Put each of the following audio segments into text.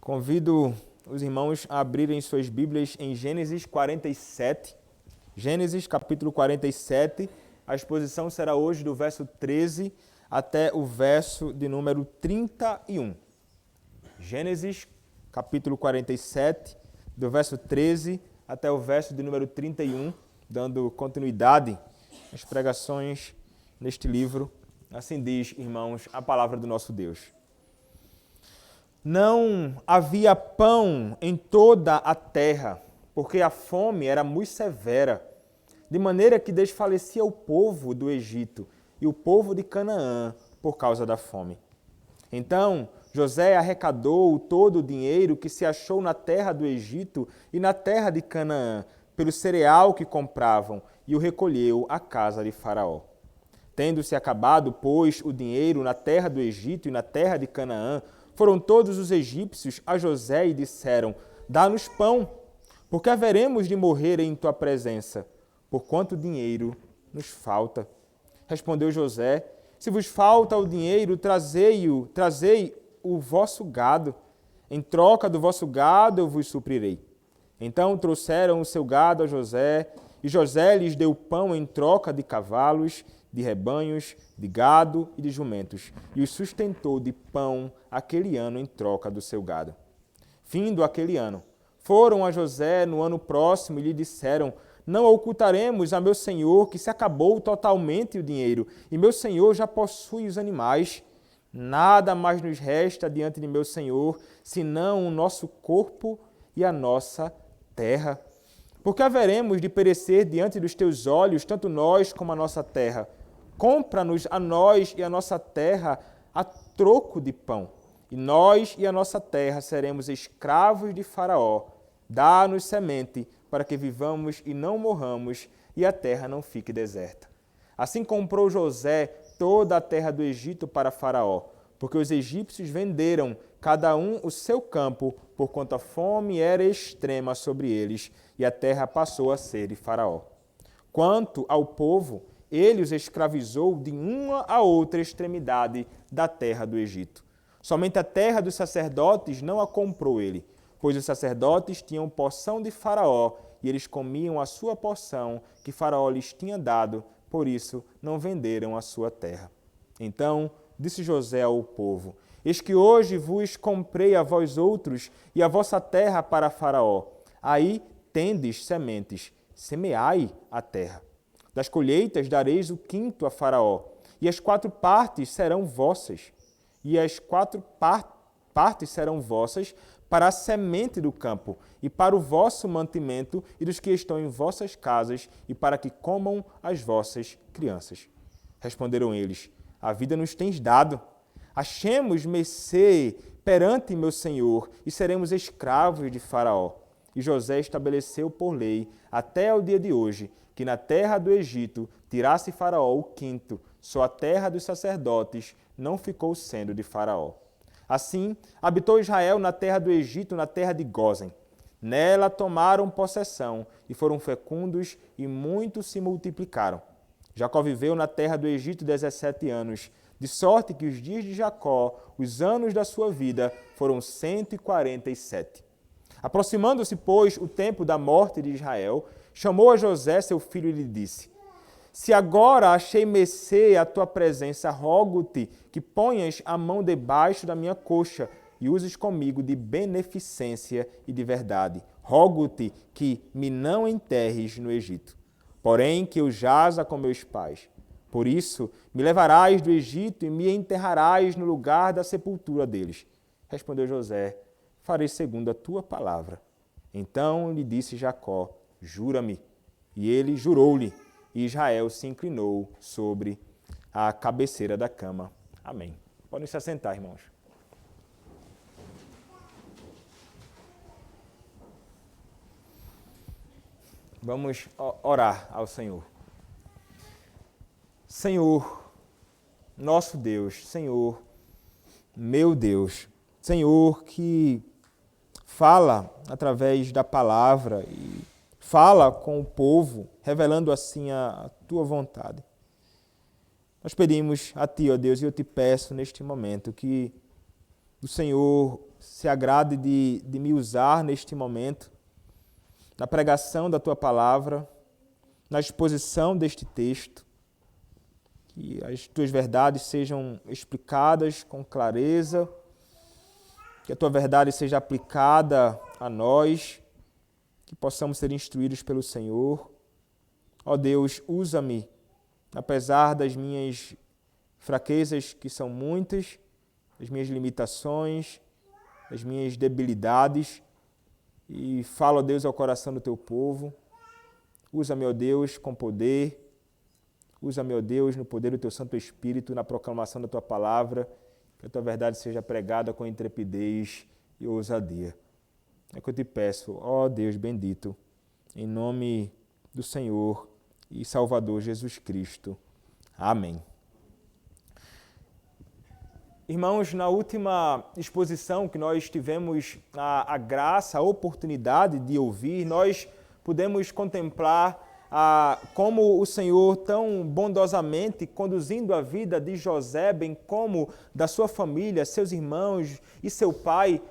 Convido os irmãos a abrirem suas Bíblias em Gênesis 47. Gênesis capítulo 47. A exposição será hoje do verso 13 até o verso de número 31. Gênesis capítulo 47, do verso 13 até o verso de número 31, dando continuidade às pregações neste livro. Assim diz, irmãos, a palavra do nosso Deus. Não havia pão em toda a terra, porque a fome era muito severa, de maneira que desfalecia o povo do Egito e o povo de Canaã por causa da fome. Então José arrecadou todo o dinheiro que se achou na terra do Egito e na terra de Canaã, pelo cereal que compravam, e o recolheu à casa de Faraó. Tendo-se acabado, pois, o dinheiro na terra do Egito e na terra de Canaã, foram todos os egípcios a José e disseram: dá-nos pão, porque haveremos de morrer em tua presença, porquanto dinheiro nos falta. Respondeu José: se vos falta o dinheiro, trazei o vosso gado. Em troca do vosso gado eu vos suprirei. Então trouxeram o seu gado a José, e José lhes deu pão em troca de cavalos, de rebanhos, de gado e de jumentos, e os sustentou de pão aquele ano em troca do seu gado. Findo aquele ano, foram a José no ano próximo e lhe disseram: não ocultaremos a meu senhor que se acabou totalmente o dinheiro, e meu senhor já possui os animais. Nada mais nos resta diante de meu senhor, senão o nosso corpo e a nossa terra. Porque haveremos de perecer diante dos teus olhos, tanto nós como a nossa terra. Compra-nos a nós e a nossa terra a troco de pão, e nós e a nossa terra seremos escravos de Faraó. Dá-nos semente, para que vivamos e não morramos, e a terra não fique deserta. Assim comprou José toda a terra do Egito para Faraó, porque os egípcios venderam cada um o seu campo, porquanto a fome era extrema sobre eles, e a terra passou a ser de Faraó. Quanto ao povo, ele os escravizou de uma a outra extremidade da terra do Egito. Somente a terra dos sacerdotes não a comprou ele, pois os sacerdotes tinham porção de Faraó, e eles comiam a sua porção que Faraó lhes tinha dado, por isso não venderam a sua terra. Então disse José ao povo: eis que hoje vos comprei a vós outros e a vossa terra para Faraó. Aí tendes sementes, semeai a terra. Das colheitas dareis o quinto a Faraó, e as 4 partes serão vossas. E as 4 partes serão vossas para a semente do campo, e para o vosso mantimento e dos que estão em vossas casas, e para que comam as vossas crianças. Responderam eles: a vida nos tens dado. Achemos mercê perante meu senhor, e seremos escravos de Faraó. E José estabeleceu por lei, até o dia de hoje, que na terra do Egito tirasse Faraó o quinto, só a terra dos sacerdotes não ficou sendo de Faraó. Assim, habitou Israel na terra do Egito, na terra de Gósen. Nela tomaram possessão, e foram fecundos, e muitos se multiplicaram. Jacó viveu na terra do Egito 17 anos, de sorte que os dias de Jacó, os anos da sua vida, foram 147. Aproximando-se, pois, o tempo da morte de Israel, chamou a José, seu filho, e lhe disse: se agora achei mercê à tua presença, rogo-te que ponhas a mão debaixo da minha coxa e uses comigo de beneficência e de verdade. Rogo-te que me não enterres no Egito, porém que eu jaza com meus pais. Por isso me levarás do Egito e me enterrarás no lugar da sepultura deles. Respondeu José: farei segundo a tua palavra. Então lhe disse Jacó: jura-me. E ele jurou-lhe, e Israel se inclinou sobre a cabeceira da cama. Amém. Podem se assentar, irmãos. Vamos orar ao Senhor. Senhor, nosso Deus, Senhor, meu Deus, Senhor que fala através da palavra e fala com o povo, revelando assim a tua vontade. Nós pedimos a ti, ó Deus, e eu te peço neste momento que o Senhor se agrade de me usar neste momento, na pregação da Tua palavra, na exposição deste texto, que as Tuas verdades sejam explicadas com clareza, que a Tua verdade seja aplicada a nós, que possamos ser instruídos pelo Senhor. Ó Deus, usa-me, apesar das minhas fraquezas, que são muitas, das minhas limitações, das minhas debilidades, e fala, ó Deus, ao coração do Teu povo. Usa-me, ó Deus, com poder. Usa-me, ó Deus, no poder do Teu Santo Espírito, na proclamação da Tua palavra, que a Tua verdade seja pregada com intrepidez e ousadia. É que eu te peço, ó Deus bendito, em nome do Senhor e Salvador Jesus Cristo. Amém. Irmãos, na última exposição que nós tivemos a graça, a oportunidade de ouvir, nós pudemos contemplar como o Senhor tão bondosamente conduzindo a vida de José, bem como da sua família, seus irmãos e seu pai,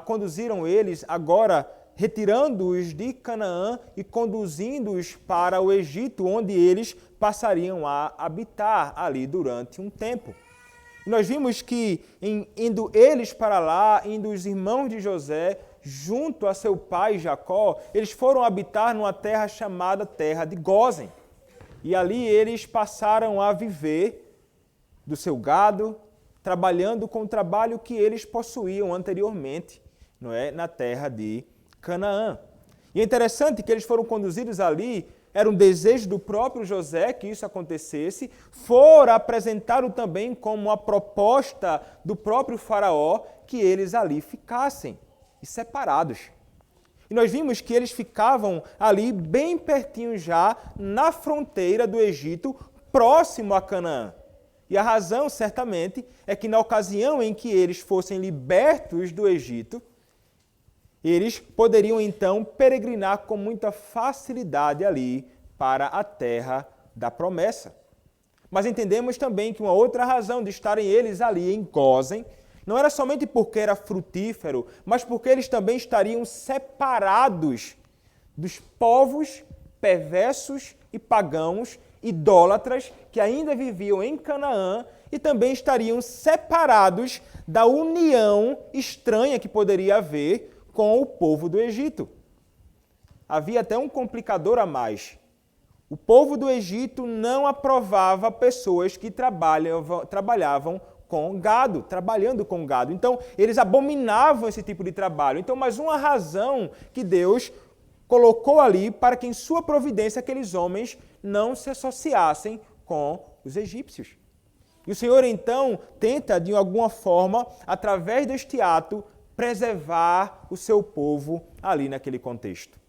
conduziram eles agora, retirando-os de Canaã e conduzindo-os para o Egito, onde eles passariam a habitar ali durante um tempo. E nós vimos que, indo eles para lá, indo os irmãos de José, junto a seu pai Jacó, eles foram habitar numa terra chamada Terra de Gósen. E ali eles passaram a viver do seu gado, trabalhando com o trabalho que eles possuíam anteriormente, não é? Na terra de Canaã. E é interessante que eles foram conduzidos ali, era um desejo do próprio José que isso acontecesse, fora apresentado também como uma proposta do próprio faraó que eles ali ficassem e separados. E nós vimos que eles ficavam ali bem pertinho já na fronteira do Egito, próximo a Canaã. E a razão, certamente, é que na ocasião em que eles fossem libertos do Egito, eles poderiam então peregrinar com muita facilidade ali para a terra da promessa. Mas entendemos também que uma outra razão de estarem eles ali em Gósen não era somente porque era frutífero, mas porque eles também estariam separados dos povos perversos e pagãos, idólatras, que ainda viviam em Canaã e também estariam separados da união estranha que poderia haver com o povo do Egito. Havia até um complicador a mais. O povo do Egito não aprovava pessoas que trabalhavam com gado, trabalhando com gado. Então, eles abominavam esse tipo de trabalho. Então, mais uma razão que Deus colocou ali para que, em sua providência, aqueles homens não se associassem com os egípcios. E o Senhor, então, tenta, de alguma forma, através deste ato, preservar o seu povo ali naquele contexto.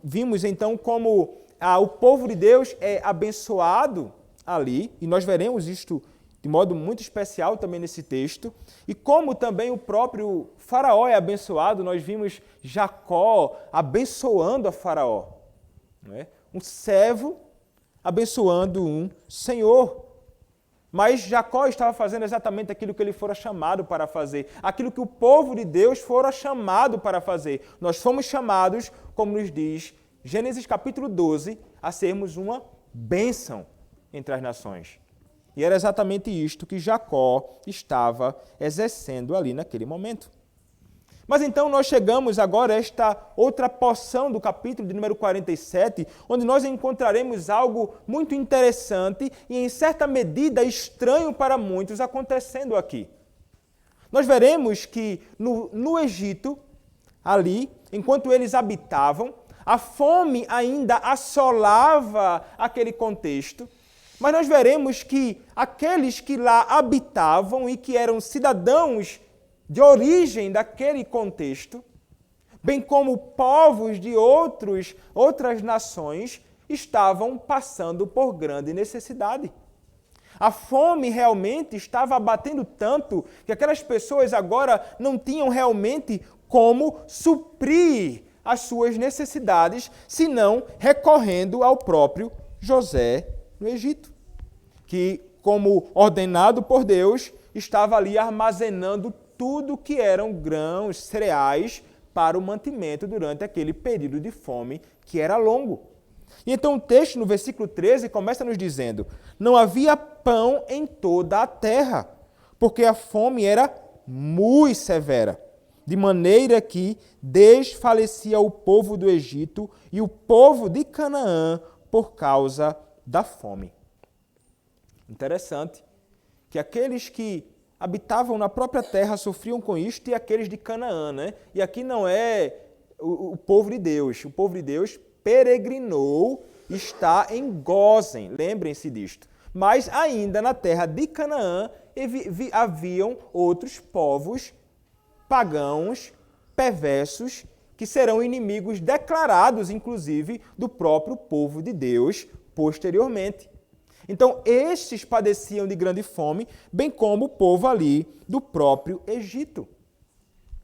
Vimos, então, como o povo de Deus é abençoado ali, e nós veremos isto de modo muito especial também nesse texto, e como também o próprio faraó é abençoado, nós vimos Jacó abençoando a faraó. Não é? Um servo abençoando um senhor. Mas Jacó estava fazendo exatamente aquilo que ele fora chamado para fazer, aquilo que o povo de Deus fora chamado para fazer. Nós fomos chamados, como nos diz Gênesis capítulo 12, a sermos uma bênção entre as nações. E era exatamente isto que Jacó estava exercendo ali naquele momento. Mas então nós chegamos agora a esta outra porção do capítulo de número 47, onde nós encontraremos algo muito interessante e, em certa medida, estranho para muitos acontecendo aqui. Nós veremos que no Egito, ali, enquanto eles habitavam, a fome ainda assolava aquele contexto, mas nós veremos que aqueles que lá habitavam e que eram cidadãos de origem daquele contexto, bem como povos de outras nações, estavam passando por grande necessidade. A fome realmente estava abatendo tanto que aquelas pessoas agora não tinham realmente como suprir as suas necessidades, senão recorrendo ao próprio José no Egito, que, como ordenado por Deus, estava ali armazenando tudo que eram grãos, cereais, para o mantimento durante aquele período de fome que era longo. E então o texto, no versículo 13, começa nos dizendo: não havia pão em toda a terra, porque a fome era muito severa, de maneira que desfalecia o povo do Egito e o povo de Canaã por causa da fome. Interessante que aqueles que habitavam na própria terra sofriam com isto e aqueles de Canaã, né? E aqui não é o povo de Deus. O povo de Deus peregrinou, está em Gósen, lembrem-se disto. Mas ainda na terra de Canaã haviam outros povos pagãos, perversos, que serão inimigos declarados, inclusive, do próprio povo de Deus posteriormente. Então, estes padeciam de grande fome, bem como o povo ali do próprio Egito.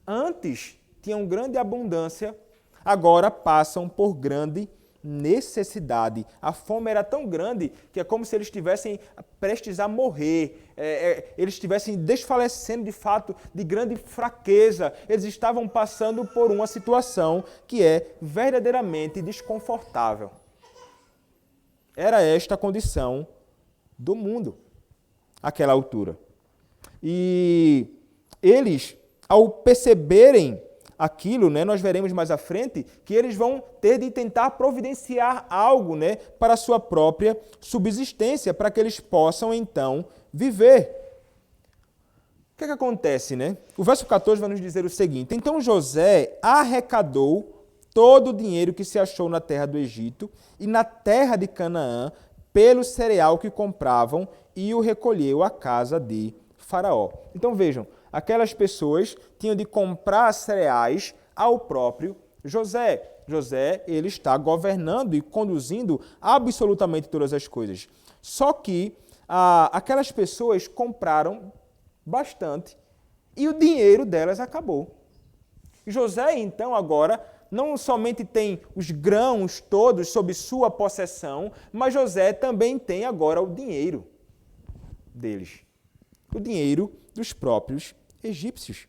Antes tinham grande abundância, agora passam por grande necessidade. A fome era tão grande que é como se eles estivessem prestes a morrer, eles estivessem desfalecendo de fato de grande fraqueza. Eles estavam passando por uma situação que é verdadeiramente desconfortável. Era esta a condição do mundo àquela altura. E eles, ao perceberem aquilo, né, nós veremos mais à frente, que eles vão ter de tentar providenciar algo, né, para a sua própria subsistência, para que eles possam, então, viver. O que acontece, né? O verso 14 vai nos dizer o seguinte: então José arrecadou todo o dinheiro que se achou na terra do Egito e na terra de Canaã pelo cereal que compravam e o recolheu à casa de Faraó. Então vejam, aquelas pessoas tinham de comprar cereais ao próprio José. José, ele está governando e conduzindo absolutamente todas as coisas. Só que aquelas pessoas compraram bastante e o dinheiro delas acabou. José, então, agora não somente tem os grãos todos sob sua possessão, mas José também tem agora o dinheiro deles. O dinheiro dos próprios egípcios.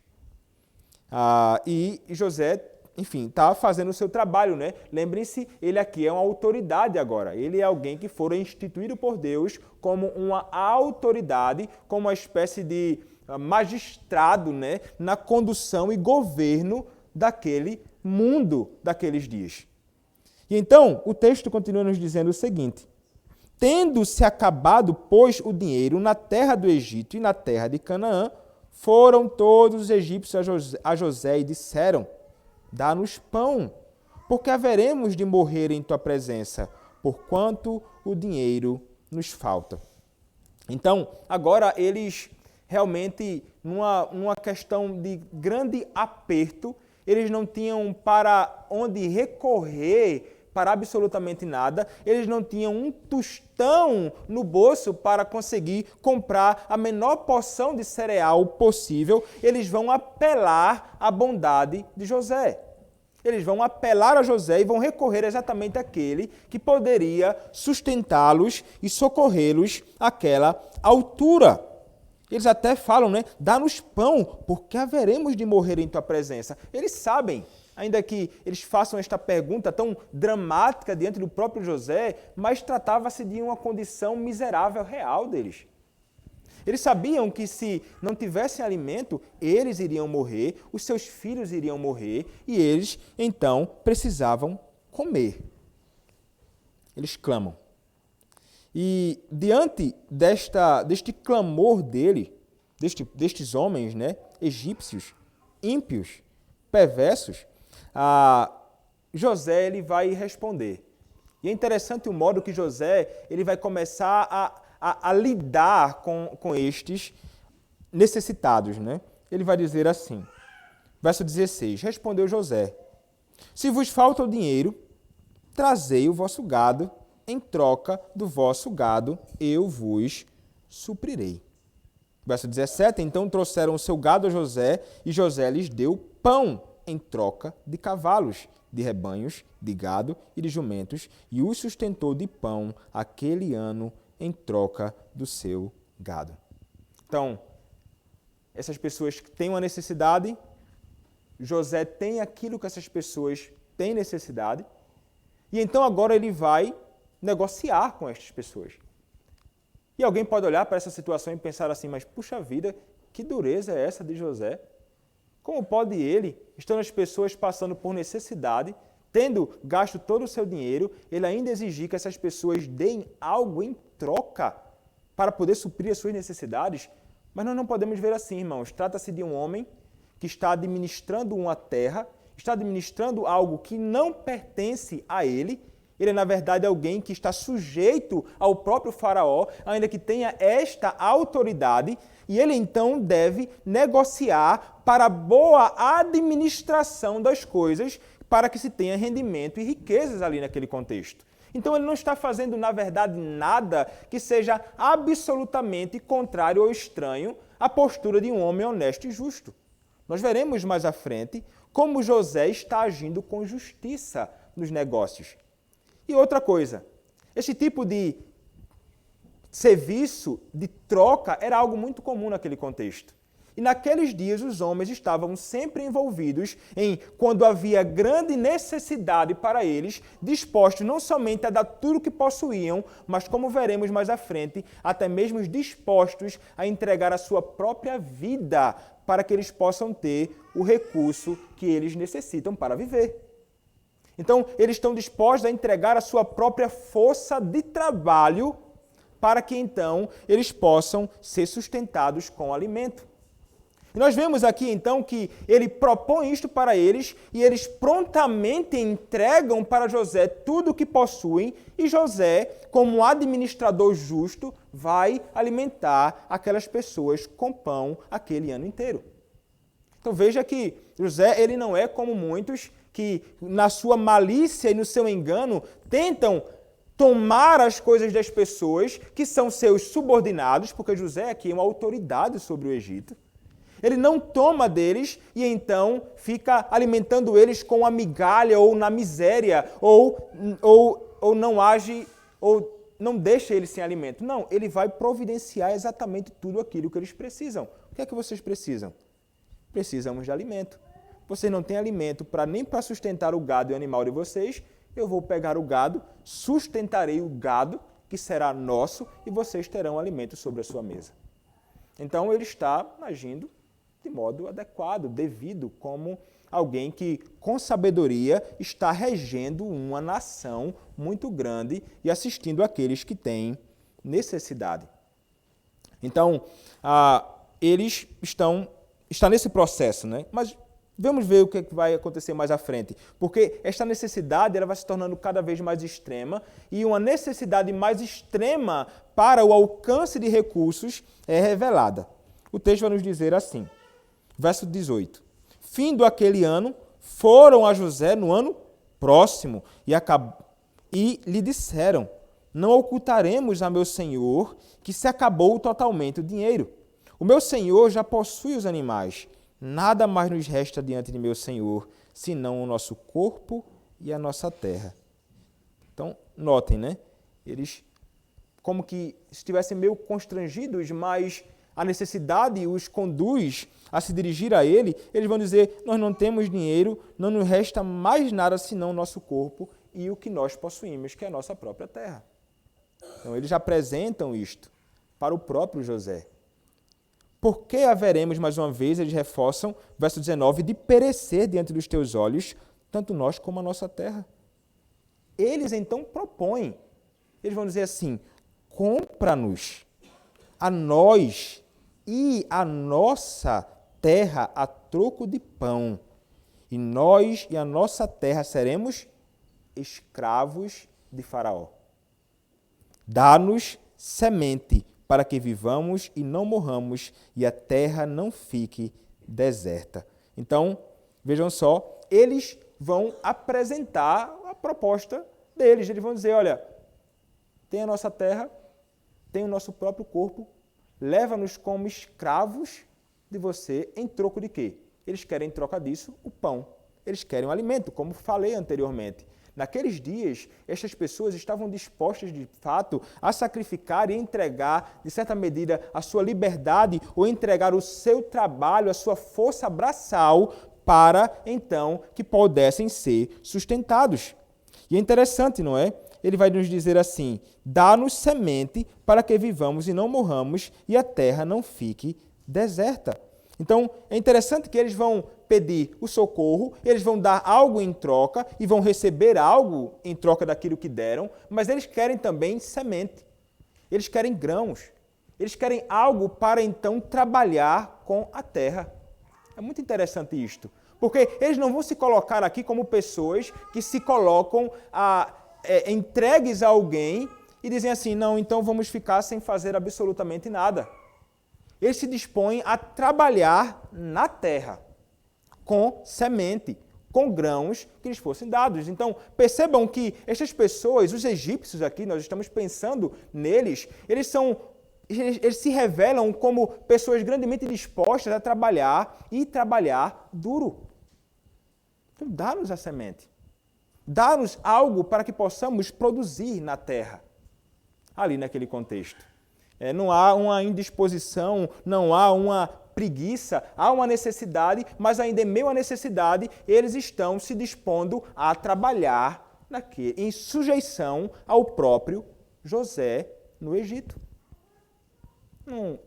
E José, enfim, está fazendo o seu trabalho, né? Lembrem-se, ele aqui é uma autoridade agora. Ele é alguém que foi instituído por Deus como uma autoridade, como uma espécie de magistrado, né? Na condução e governo daquele mundo daqueles dias. E então, o texto continua nos dizendo o seguinte: tendo-se acabado, pois, o dinheiro na terra do Egito e na terra de Canaã, foram todos os egípcios a José e disseram: dá-nos pão, porque haveremos de morrer em tua presença, porquanto o dinheiro nos falta. Então, agora eles realmente, numa questão de grande aperto, eles não tinham para onde recorrer para absolutamente nada, eles não tinham um tostão no bolso para conseguir comprar a menor porção de cereal possível. Eles vão apelar à bondade de José. Eles vão apelar a José e vão recorrer exatamente àquele que poderia sustentá-los e socorrê-los àquela altura. Eles até falam, né? Dá-nos pão, porque haveremos de morrer em tua presença. Eles sabem, ainda que eles façam esta pergunta tão dramática diante do próprio José, mas tratava-se de uma condição miserável real deles. Eles sabiam que se não tivessem alimento, eles iriam morrer, os seus filhos iriam morrer, e eles, então, precisavam comer. Eles clamam. E diante deste clamor destes homens, né, egípcios, ímpios, perversos, José ele vai responder. E é interessante o modo que José ele vai começar a lidar com estes necessitados. Né? Ele vai dizer assim, verso 16, respondeu José: se vos falta o dinheiro, trazei o vosso gado, em troca do vosso gado eu vos suprirei. Verso 17, então trouxeram o seu gado a José, e José lhes deu pão em troca de cavalos, de rebanhos, de gado e de jumentos, e os sustentou de pão aquele ano em troca do seu gado. Então, essas pessoas têm uma necessidade, José tem aquilo que essas pessoas têm necessidade, e então agora ele vai negociar com estas pessoas. E alguém pode olhar para essa situação e pensar assim, mas puxa vida, que dureza é essa de José? Como pode ele, estando as pessoas passando por necessidade, tendo gasto todo o seu dinheiro, ele ainda exigir que essas pessoas deem algo em troca para poder suprir as suas necessidades? Mas nós não podemos ver assim, irmãos. Trata-se de um homem que está administrando uma terra, está administrando algo que não pertence a ele. Ele é, na verdade, alguém que está sujeito ao próprio faraó, ainda que tenha esta autoridade, e ele então deve negociar para a boa administração das coisas, para que se tenha rendimento e riquezas ali naquele contexto. Então ele não está fazendo, na verdade, nada que seja absolutamente contrário ou estranho à postura de um homem honesto e justo. Nós veremos mais à frente como José está agindo com justiça nos negócios. E outra coisa, esse tipo de serviço, de troca, era algo muito comum naquele contexto. E naqueles dias os homens estavam sempre envolvidos em, quando havia grande necessidade para eles, dispostos não somente a dar tudo o que possuíam, mas, como veremos mais à frente, até mesmo dispostos a entregar a sua própria vida para que eles possam ter o recurso que eles necessitam para viver. Então, eles estão dispostos a entregar a sua própria força de trabalho para que, então, eles possam ser sustentados com alimento. E nós vemos aqui, então, que ele propõe isto para eles e eles prontamente entregam para José tudo o que possuem e José, como administrador justo, vai alimentar aquelas pessoas com pão aquele ano inteiro. Então veja que José, ele não é como muitos que, na sua malícia e no seu engano, tentam tomar as coisas das pessoas que são seus subordinados, porque José aqui é uma autoridade sobre o Egito. Ele não toma deles e então fica alimentando eles com a migalha ou na miséria, ou não age, ou não deixa eles sem alimento. Não, ele vai providenciar exatamente tudo aquilo que eles precisam. O que é que vocês precisam? Precisamos de alimento. Vocês não têm alimento nem para sustentar o gado e o animal de vocês, eu vou pegar o gado, sustentarei o gado, que será nosso, e vocês terão alimento sobre a sua mesa. Então ele está agindo de modo adequado, devido, como alguém que, com sabedoria, está regendo uma nação muito grande e assistindo aqueles que têm necessidade. Então, eles está nesse processo, né? Mas vamos ver o que vai acontecer mais à frente, porque esta necessidade ela vai se tornando cada vez mais extrema e uma necessidade mais extrema para o alcance de recursos é revelada. O texto vai nos dizer assim, verso 18. Findo aquele ano, foram a José no ano próximo e lhe disseram, não ocultaremos a meu senhor que se acabou totalmente o dinheiro. O meu senhor já possui os animais. Nada mais nos resta diante de meu senhor, senão o nosso corpo e a nossa terra. Então, notem, né? Eles como que estivessem meio constrangidos, mas a necessidade os conduz a se dirigir a ele, eles vão dizer, nós não temos dinheiro, não nos resta mais nada senão o nosso corpo e o que nós possuímos, que é a nossa própria terra. Então, eles apresentam isto para o próprio José. Por que haveremos, mais uma vez, eles reforçam, verso 19, de perecer diante dos teus olhos, tanto nós como a nossa terra? Eles, então, propõem. Eles vão dizer assim, compra-nos a nós e a nossa terra a troco de pão, e nós e a nossa terra seremos escravos de Faraó. Dá-nos semente, para que vivamos e não morramos, e a terra não fique deserta. Então, vejam só, eles vão apresentar a proposta deles. Eles vão dizer, olha, tem a nossa terra, tem o nosso próprio corpo, leva-nos como escravos de você, em troco de quê? Eles querem, em troca disso, o pão. Eles querem o alimento, como falei anteriormente. naqueles dias, estas pessoas estavam dispostas, de fato, a sacrificar e entregar, de certa medida, a sua liberdade ou entregar o seu trabalho, a sua força braçal para, então, que pudessem ser sustentados. E é interessante, não é? Ele vai nos dizer assim: dá-nos semente para que vivamos e não morramos e a terra não fique deserta. Então, é interessante que eles vão pedir o socorro, eles vão dar algo em troca e vão receber algo em troca daquilo que deram, mas eles querem também semente, eles querem grãos, eles querem algo para então trabalhar com a terra. É muito interessante isto, porque eles não vão se colocar aqui como pessoas que se colocam entregues a alguém e dizem assim: não, então vamos ficar sem fazer absolutamente nada. Eles se dispõem a trabalhar na terra, com semente, com grãos que lhes fossem dados. Então, percebam que estas pessoas, os egípcios aqui, nós estamos pensando neles, eles se revelam como pessoas grandemente dispostas a trabalhar e trabalhar duro. Então, dá-nos a semente. Dá-nos algo para que possamos produzir na terra, ali naquele contexto. Não há uma indisposição, não há uma preguiça, há uma necessidade, mas ainda em meio à necessidade, eles estão se dispondo a trabalhar em sujeição ao próprio José no Egito. Não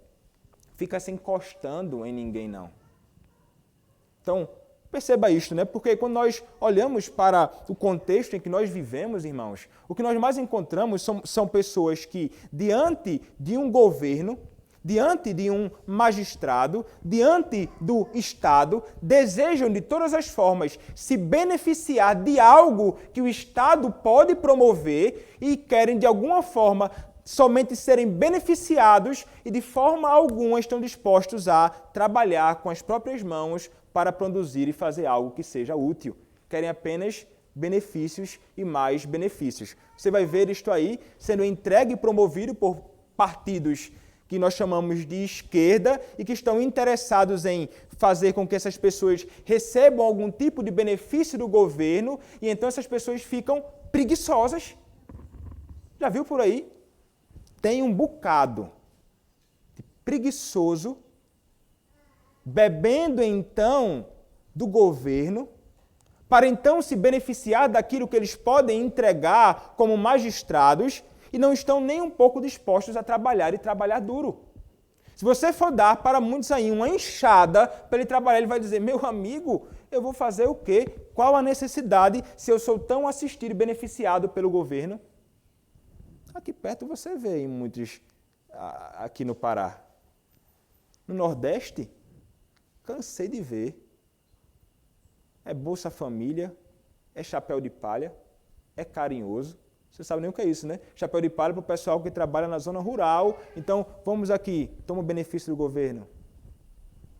fica se encostando em ninguém, não. Então, perceba isto, né? Porque quando nós olhamos para o contexto em que nós vivemos, irmãos, o que nós mais encontramos são pessoas que, diante de um governo, diante de um magistrado, diante do Estado, desejam de todas as formas se beneficiar de algo que o Estado pode promover e querem, de alguma forma, somente serem beneficiados e, de forma alguma, estão dispostos a trabalhar com as próprias mãos para produzir e fazer algo que seja útil. Querem apenas benefícios e mais benefícios. Você vai ver isto aí sendo entregue e promovido por partidos que nós chamamos de esquerda e que estão interessados em fazer com que essas pessoas recebam algum tipo de benefício do governo e então essas pessoas ficam preguiçosas. Já viu por aí? Tem um bocado de preguiçoso bebendo então do governo, para então se beneficiar daquilo que eles podem entregar como magistrados e não estão nem um pouco dispostos a trabalhar e trabalhar duro. Se você for dar para muitos aí uma enxada para ele trabalhar, ele vai dizer: meu amigo, eu vou fazer o quê? Qual a necessidade se eu sou tão assistido e beneficiado pelo governo? Aqui perto você vê em muitos, aqui no Pará. No Nordeste, cansei de ver. É Bolsa Família, é chapéu de palha, é carinhoso. Você sabe nem o que é isso, né? Chapéu de palha para o pessoal que trabalha na zona rural. Então, vamos aqui, toma o benefício do governo.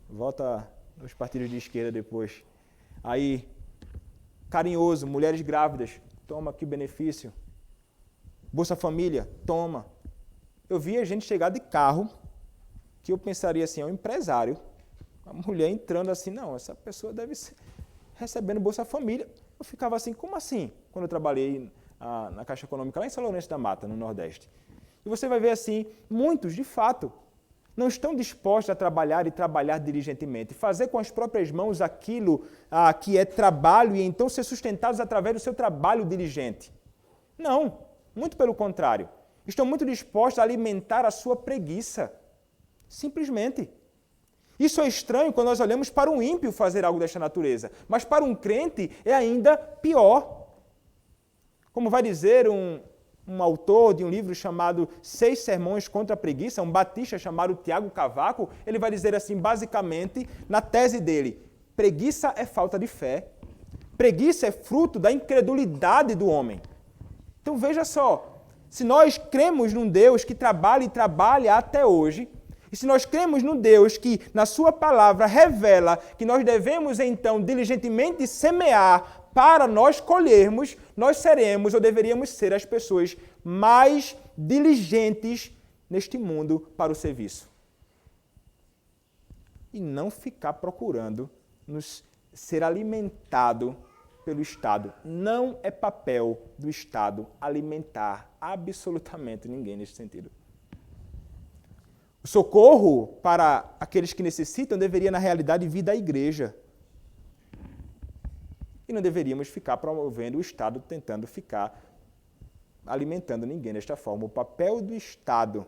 Volta nos partidos de esquerda depois. Aí, carinhoso, mulheres grávidas, toma aqui o benefício. Bolsa Família, toma. Eu vi a gente chegar de carro, que eu pensaria assim, é um empresário. A mulher entrando assim, não, essa pessoa deve ser recebendo Bolsa Família. Eu ficava assim, como assim? Quando eu trabalhei na Caixa Econômica lá em São Lourenço da Mata, no Nordeste. E você vai ver assim, muitos, de fato, não estão dispostos a trabalhar e trabalhar diligentemente, fazer com as próprias mãos aquilo que é trabalho e então ser sustentados através do seu trabalho diligente. Não, muito pelo contrário. Estão muito dispostos a alimentar a sua preguiça. Simplesmente. Isso é estranho quando nós olhamos para um ímpio fazer algo desta natureza, mas para um crente é ainda pior. Como vai dizer um autor de um livro chamado 6 Sermões contra a Preguiça, um batista chamado Tiago Cavaco, ele vai dizer assim, basicamente, na tese dele: preguiça é falta de fé, preguiça é fruto da incredulidade do homem. Então veja só, se nós cremos num Deus que trabalha e trabalha até hoje, e se nós cremos num Deus que, na sua palavra, revela que nós devemos, então, diligentemente semear para nós colhermos, nós seremos ou deveríamos ser as pessoas mais diligentes neste mundo para o serviço. E não ficar procurando ser alimentado pelo Estado. Não é papel do Estado alimentar absolutamente ninguém nesse sentido. O socorro para aqueles que necessitam deveria, na realidade, vir da igreja. E não deveríamos ficar promovendo o Estado tentando ficar alimentando ninguém desta forma. O papel do Estado,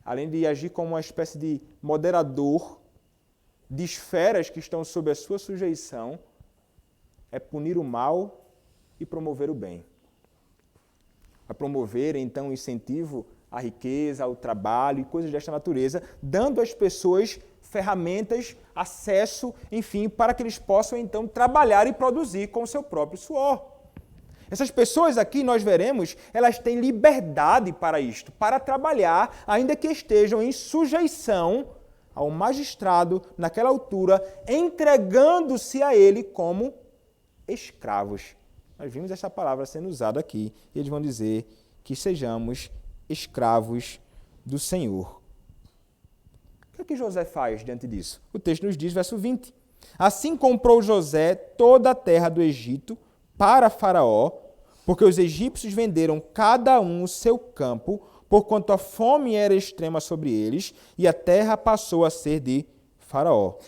além de agir como uma espécie de moderador de esferas que estão sob a sua sujeição, é punir o mal e promover o bem. A promover, então, o incentivo à riqueza, ao trabalho e coisas desta natureza, dando às pessoas ferramentas, acesso, enfim, para que eles possam, então, trabalhar e produzir com o seu próprio suor. Essas pessoas aqui, nós veremos, elas têm liberdade para isto, para trabalhar, ainda que estejam em sujeição ao magistrado, naquela altura, entregando-se a ele como escravos. Nós vimos essa palavra sendo usada aqui, e eles vão dizer que sejamos escravos do Senhor. O que é que José faz diante disso? O texto nos diz, verso 20. Assim comprou José toda a terra do Egito para Faraó, porque os egípcios venderam cada um o seu campo, porquanto a fome era extrema sobre eles, e a terra passou a ser de Faraó.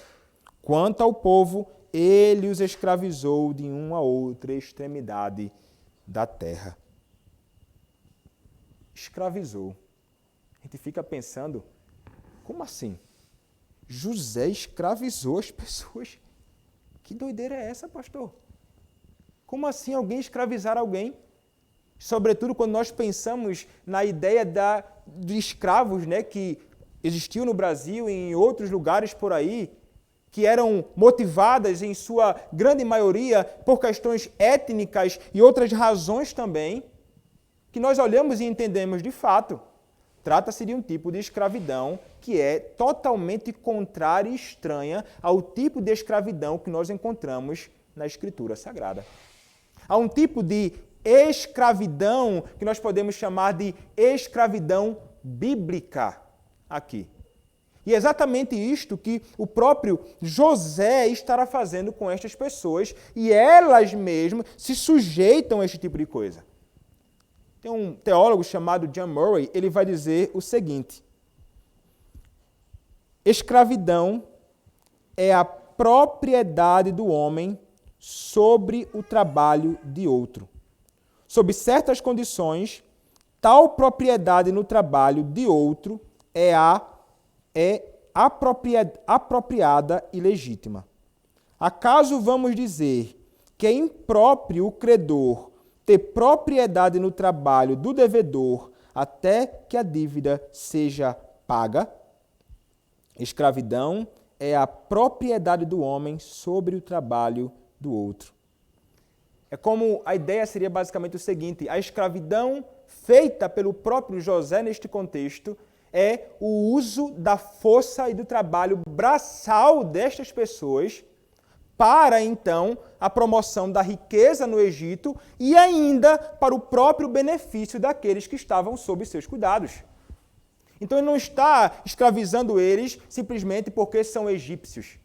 Quanto ao povo, ele os escravizou de uma a outra extremidade da terra. Escravizou. A gente fica pensando, como assim? José escravizou as pessoas? Que doideira é essa, pastor? Como assim alguém escravizar alguém? Sobretudo quando nós pensamos na ideia de escravos, né, que existiam no Brasil e em outros lugares por aí, que eram motivadas em sua grande maioria por questões étnicas e outras razões também, que nós olhamos e entendemos de fato. Trata-se de um tipo de escravidão que é totalmente contrária e estranha ao tipo de escravidão que nós encontramos na Escritura Sagrada. Há um tipo de escravidão que nós podemos chamar de escravidão bíblica aqui. E é exatamente isto que o próprio José estará fazendo com estas pessoas, e elas mesmas se sujeitam a este tipo de coisa. Tem um teólogo chamado John Murray, ele vai dizer o seguinte: escravidão é a propriedade do homem sobre o trabalho de outro. Sob certas condições, tal propriedade no trabalho de outro é apropriada e legítima. Acaso vamos dizer que é impróprio o credor ter propriedade no trabalho do devedor até que a dívida seja paga? Escravidão é a propriedade do homem sobre o trabalho do outro. É como a ideia seria basicamente o seguinte: a escravidão feita pelo próprio José neste contexto é o uso da força e do trabalho braçal destas pessoas para, então, a promoção da riqueza no Egito e ainda para o próprio benefício daqueles que estavam sob seus cuidados. Então ele não está escravizando eles simplesmente porque são egípcios.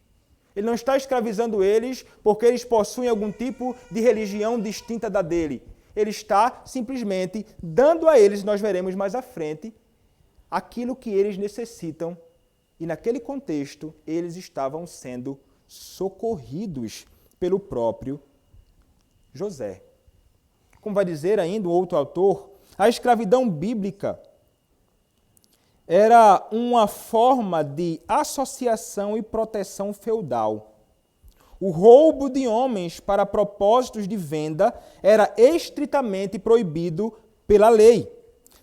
Ele não está escravizando eles porque eles possuem algum tipo de religião distinta da dele. Ele está simplesmente dando a eles, nós veremos mais à frente, aquilo que eles necessitam. E naquele contexto, eles estavam sendo socorridos pelo próprio José. Como vai dizer ainda o outro autor, a escravidão bíblica era uma forma de associação e proteção feudal. O roubo de homens para propósitos de venda era estritamente proibido pela lei,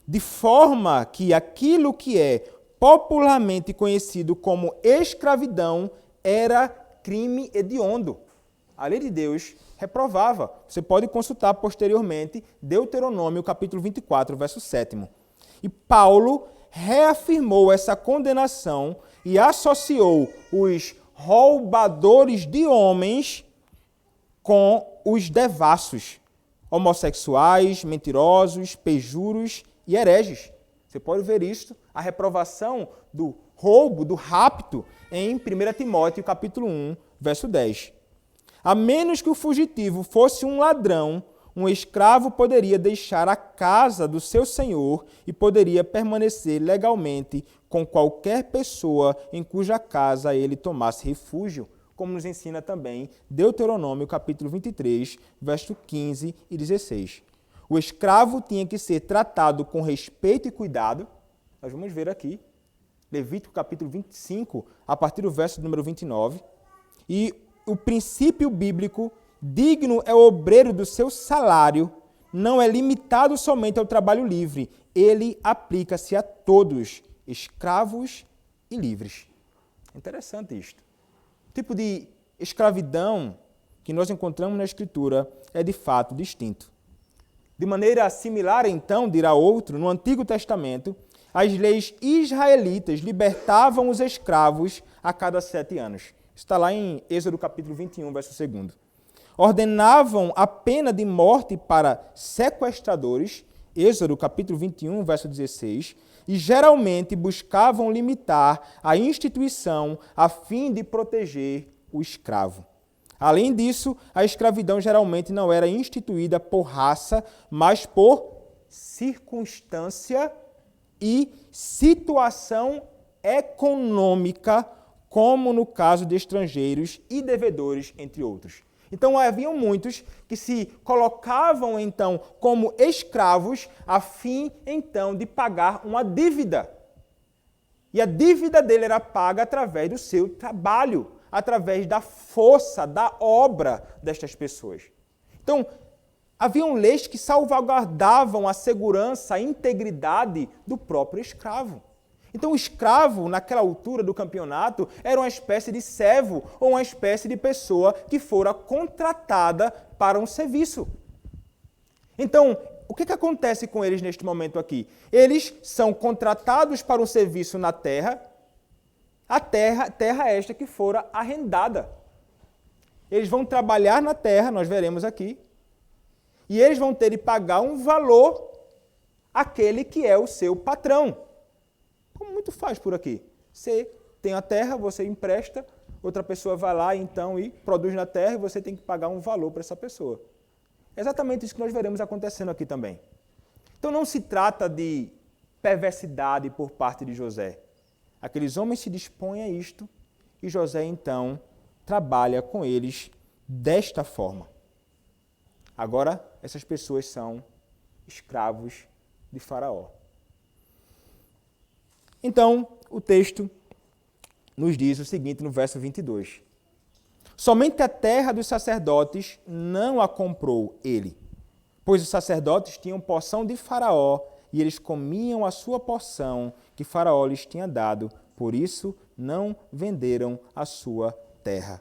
de forma que aquilo que é popularmente conhecido como escravidão era crime hediondo. A lei de Deus reprovava. Você pode consultar posteriormente Deuteronômio, capítulo 24, verso 7. E Paulo reafirmou essa condenação e associou os roubadores de homens com os devassos, homossexuais, mentirosos, pejuros e hereges. Você pode ver isso, a reprovação do roubo, do rapto, em 1 Timóteo, capítulo 1, verso 10. A menos que o fugitivo fosse um ladrão, um escravo poderia deixar a casa do seu senhor e poderia permanecer legalmente com qualquer pessoa em cuja casa ele tomasse refúgio, como nos ensina também Deuteronômio capítulo 23, verso 15 e 16. O escravo tinha que ser tratado com respeito e cuidado. Nós vamos ver aqui, Levítico capítulo 25, a partir do verso número 29. E o princípio bíblico: digno é o obreiro do seu salário, não é limitado somente ao trabalho livre. Ele aplica-se a todos, escravos e livres. Interessante isto. O tipo de escravidão que nós encontramos na Escritura é de fato distinto. De maneira similar, então, dirá outro, no Antigo Testamento, as leis israelitas libertavam os escravos a cada 7 anos. Isso está lá em Êxodo capítulo 21, verso 2. Ordenavam a pena de morte para sequestradores, Êxodo capítulo 21, verso 16, e geralmente buscavam limitar a instituição a fim de proteger o escravo. Além disso, a escravidão geralmente não era instituída por raça, mas por circunstância e situação econômica, como no caso de estrangeiros e devedores, entre outros. Então, haviam muitos que se colocavam, então, como escravos, a fim, então, de pagar uma dívida. E a dívida dele era paga através do seu trabalho, através da força, da obra destas pessoas. Então, haviam leis que salvaguardavam a segurança, a integridade do próprio escravo. Então, o escravo, naquela altura do campeonato, era uma espécie de servo ou uma espécie de pessoa que fora contratada para um serviço. Então, o que acontece com eles neste momento aqui? Eles são contratados para um serviço na terra, a terra esta que fora arrendada. Eles vão trabalhar na terra, nós veremos aqui, e eles vão ter de pagar um valor àquele que é o seu patrão. Como muito faz por aqui. Você tem a terra, você empresta, outra pessoa vai lá então e produz na terra e você tem que pagar um valor para essa pessoa. É exatamente isso que nós veremos acontecendo aqui também. Então não se trata de perversidade por parte de José. Aqueles homens se dispõem a isto e José então trabalha com eles desta forma. Agora, essas pessoas são escravos de Faraó. Então, o texto nos diz o seguinte no verso 22. Somente a terra dos sacerdotes não a comprou ele, pois os sacerdotes tinham porção de Faraó e eles comiam a sua porção que Faraó lhes tinha dado, por isso não venderam a sua terra.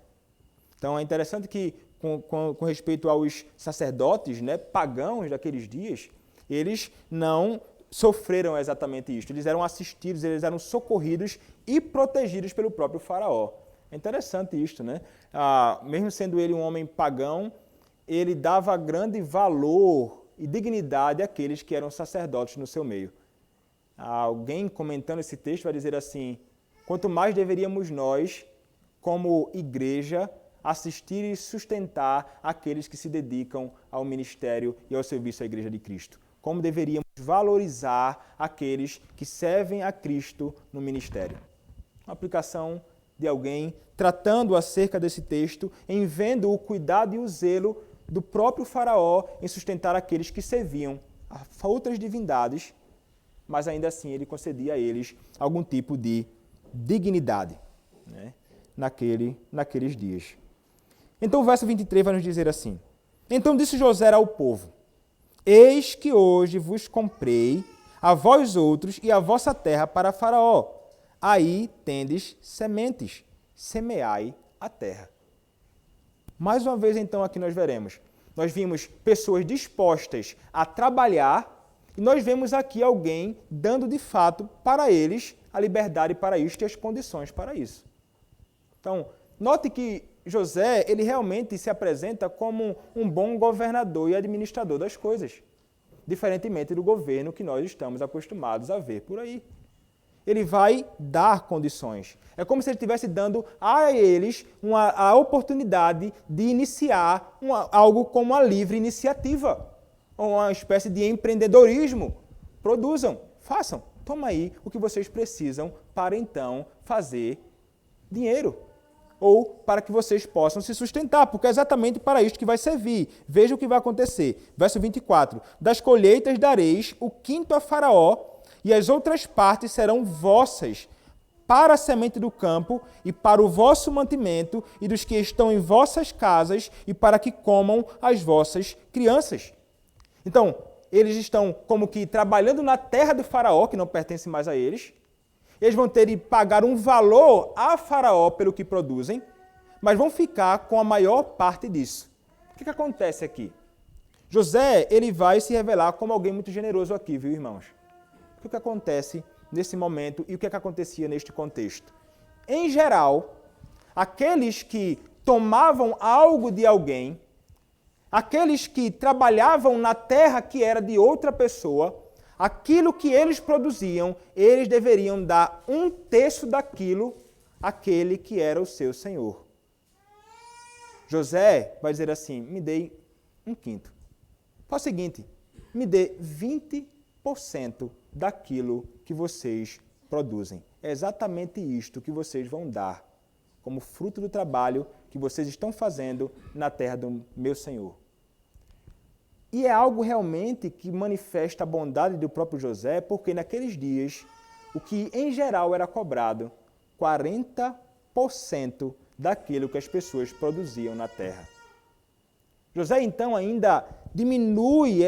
Então é interessante que, com respeito aos sacerdotes, né, pagãos daqueles dias, eles não sofreram exatamente isto. Eles eram assistidos, eles eram socorridos e protegidos pelo próprio Faraó. É interessante isto, né? Mesmo sendo ele um homem pagão, ele dava grande valor e dignidade àqueles que eram sacerdotes no seu meio. Alguém comentando esse texto vai dizer assim: quanto mais deveríamos nós, como igreja, assistir e sustentar aqueles que se dedicam ao ministério e ao serviço à Igreja de Cristo. Como deveríamos valorizar aqueles que servem a Cristo no ministério. Uma aplicação de alguém tratando acerca desse texto, em vendo o cuidado e o zelo do próprio Faraó em sustentar aqueles que serviam a outras divindades, mas ainda assim ele concedia a eles algum tipo de dignidade, né, naqueles dias. Então o verso 23 vai nos dizer assim: então disse José ao povo: eis que hoje vos comprei, a vós outros e a vossa terra para Faraó. Aí tendes sementes, semeai a terra. Mais uma vez, então, aqui nós veremos. Nós vimos pessoas dispostas a trabalhar e nós vemos aqui alguém dando, de fato, para eles a liberdade para isto e as condições para isso. Então, note que José, ele realmente se apresenta como um bom governador e administrador das coisas, diferentemente do governo que nós estamos acostumados a ver por aí. ele vai dar condições. É como se ele estivesse dando a eles a oportunidade de iniciar algo como uma livre iniciativa, uma espécie de empreendedorismo. Produzam, façam, toma aí o que vocês precisam para então fazer dinheiro. Ou para que vocês possam se sustentar, porque é exatamente para isto que vai servir. Veja o que vai acontecer. Verso 24. Das colheitas dareis o quinto a Faraó, e as outras partes serão vossas, para a semente do campo e para o vosso mantimento e dos que estão em vossas casas e para que comam as vossas crianças. Então, eles estão como que trabalhando na terra do Faraó, que não pertence mais a eles. Eles vão ter de pagar um valor a Faraó pelo que produzem, mas vão ficar com a maior parte disso. O que acontece aqui? José, ele vai se revelar como alguém muito generoso aqui, viu, irmãos? O que acontece nesse momento e o que acontecia neste contexto? Em geral, aqueles que tomavam algo de alguém, aqueles que trabalhavam na terra que era de outra pessoa, aquilo que eles produziam, eles deveriam dar 1/3 daquilo àquele que era o seu senhor. José vai dizer assim, me dê 1/5. Faz o seguinte, me dê 20% daquilo que vocês produzem. É exatamente isto que vocês vão dar como fruto do trabalho que vocês estão fazendo na terra do meu Senhor. E é algo realmente que manifesta a bondade do próprio José, porque naqueles dias, o que em geral era cobrado, 40% daquilo que as pessoas produziam na terra. José, então, ainda diminui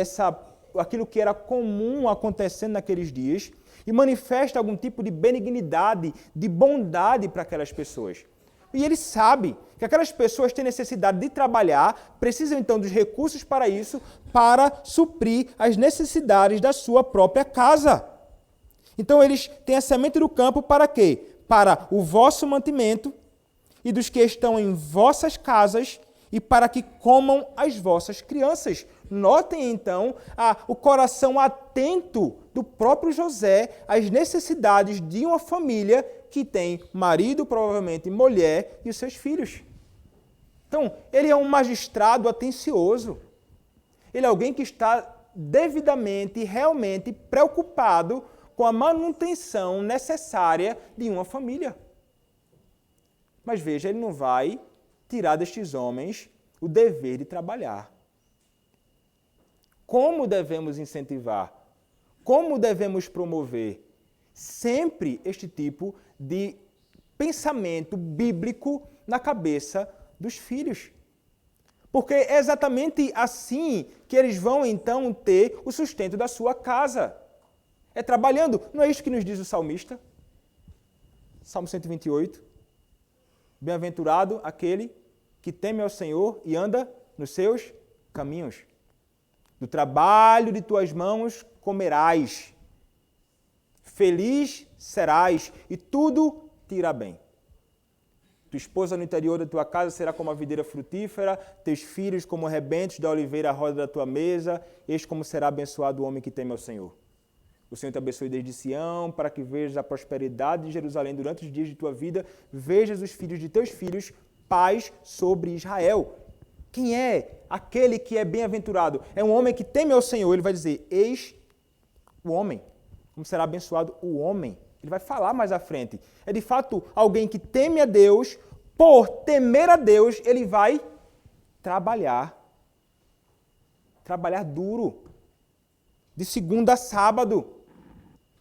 aquilo que era comum acontecendo naqueles dias e manifesta algum tipo de benignidade, de bondade para aquelas pessoas. E ele sabe que aquelas pessoas têm necessidade de trabalhar, precisam então dos recursos para isso, para suprir as necessidades da sua própria casa. Então eles têm a semente do campo para quê? Para o vosso mantimento e dos que estão em vossas casas e para que comam as vossas crianças. Notem então o coração atento do próprio José às necessidades de uma família que tem marido, provavelmente mulher e os seus filhos. Então, ele é um magistrado atencioso. Ele é alguém que está devidamente e realmente preocupado com a manutenção necessária de uma família. Mas veja, ele não vai tirar destes homens o dever de trabalhar. Como devemos incentivar? Como devemos promover sempre este tipo de pensamento bíblico na cabeça dos filhos? Porque é exatamente assim que eles vão então ter o sustento da sua casa. É trabalhando. Não é isso que nos diz o salmista? Salmo 128. Bem-aventurado aquele que teme ao Senhor e anda nos seus caminhos. Do trabalho de tuas mãos comerás. Feliz serás e tudo te irá bem. Tua esposa no interior da tua casa será como a videira frutífera, teus filhos como rebentos da oliveira à roda da tua mesa, eis como será abençoado o homem que teme ao Senhor. O Senhor te abençoe desde Sião, para que vejas a prosperidade de Jerusalém durante os dias de tua vida, vejas os filhos de teus filhos, paz sobre Israel. Quem é aquele que é bem-aventurado? É um homem que teme ao Senhor. Ele vai dizer, eis o homem. Como será abençoado o homem? Ele vai falar mais à frente. É de fato alguém que teme a Deus, por temer a Deus, ele vai trabalhar. Trabalhar duro. De segunda a sábado.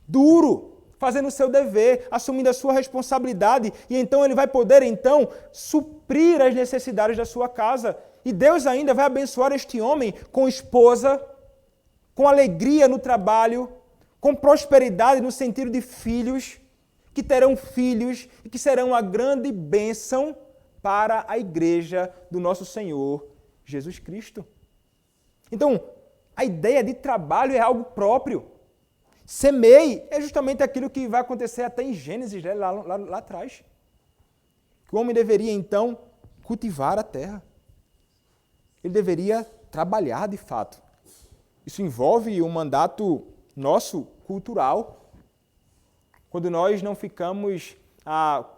Duro. Fazendo o seu dever, assumindo a sua responsabilidade. E então ele vai poder, então, suprir as necessidades da sua casa. E Deus ainda vai abençoar este homem com esposa, com alegria no trabalho, com prosperidade no sentido de filhos, que terão filhos e que serão uma grande bênção para a igreja do nosso Senhor Jesus Cristo. Então, a ideia de trabalho é algo próprio. Semeie é justamente aquilo que vai acontecer até em Gênesis, né? lá atrás. Que o homem deveria, então, cultivar a terra. Ele deveria trabalhar de fato. Isso envolve um mandato nosso, cultural. Quando nós não ficamos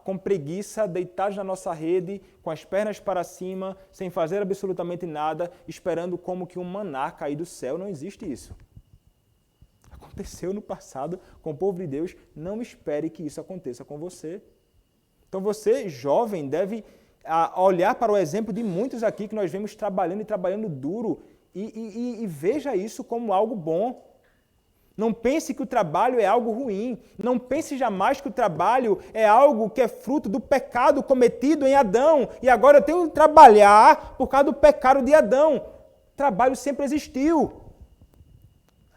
com preguiça, deitados na nossa rede, com as pernas para cima, sem fazer absolutamente nada, esperando como que um maná cair do céu. Não existe isso. Aconteceu no passado com o povo de Deus, não espere que isso aconteça com você. Então você, jovem, deve olhar para o exemplo de muitos aqui que nós vemos trabalhando e trabalhando duro e veja isso como algo bom. Não pense que o trabalho é algo ruim. Não pense jamais que o trabalho é algo que é fruto do pecado cometido em Adão. E agora eu tenho que trabalhar por causa do pecado de Adão. O trabalho sempre existiu.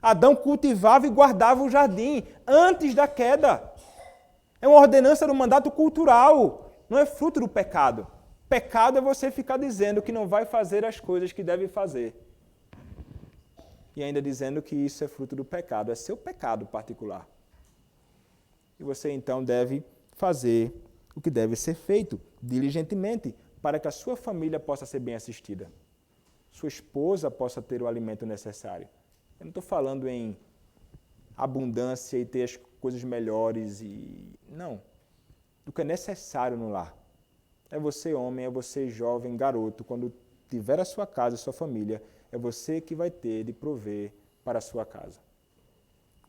Adão cultivava e guardava o jardim antes da queda. É uma ordenança do mandato cultural. Não é fruto do pecado. Pecado é você ficar dizendo que não vai fazer as coisas que deve fazer. E ainda dizendo que isso é fruto do pecado. É seu pecado particular. E você então deve fazer o que deve ser feito diligentemente para que a sua família possa ser bem assistida. Sua esposa possa ter o alimento necessário. Eu não estou falando em abundância e ter as coisas melhores. Não. O que é necessário no lar. É você homem, é você jovem, garoto, quando tiver a sua casa, a sua família, é você que vai ter de prover para a sua casa.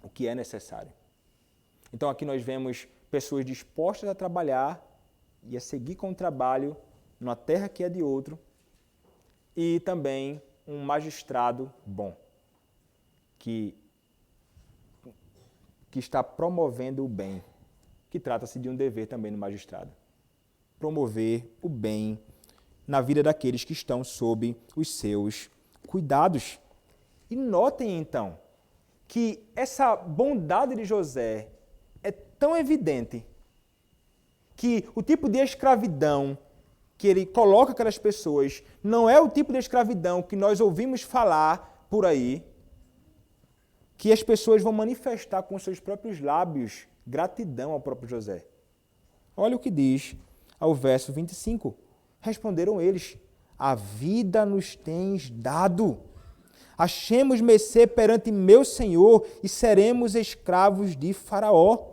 O que é necessário. Então aqui nós vemos pessoas dispostas a trabalhar e a seguir com o trabalho numa terra que é de outro e também um magistrado bom, que está promovendo o bem, que trata-se de um dever também do magistrado. Promover o bem na vida daqueles que estão sob os seus cuidados. E notem então que essa bondade de José é tão evidente que o tipo de escravidão que ele coloca aquelas pessoas não é o tipo de escravidão que nós ouvimos falar por aí, que as pessoas vão manifestar com seus próprios lábios gratidão ao próprio José. Olha o que diz ao verso 25. Responderam eles: a vida nos tens dado. Achemos mercê perante meu Senhor e seremos escravos de Faraó.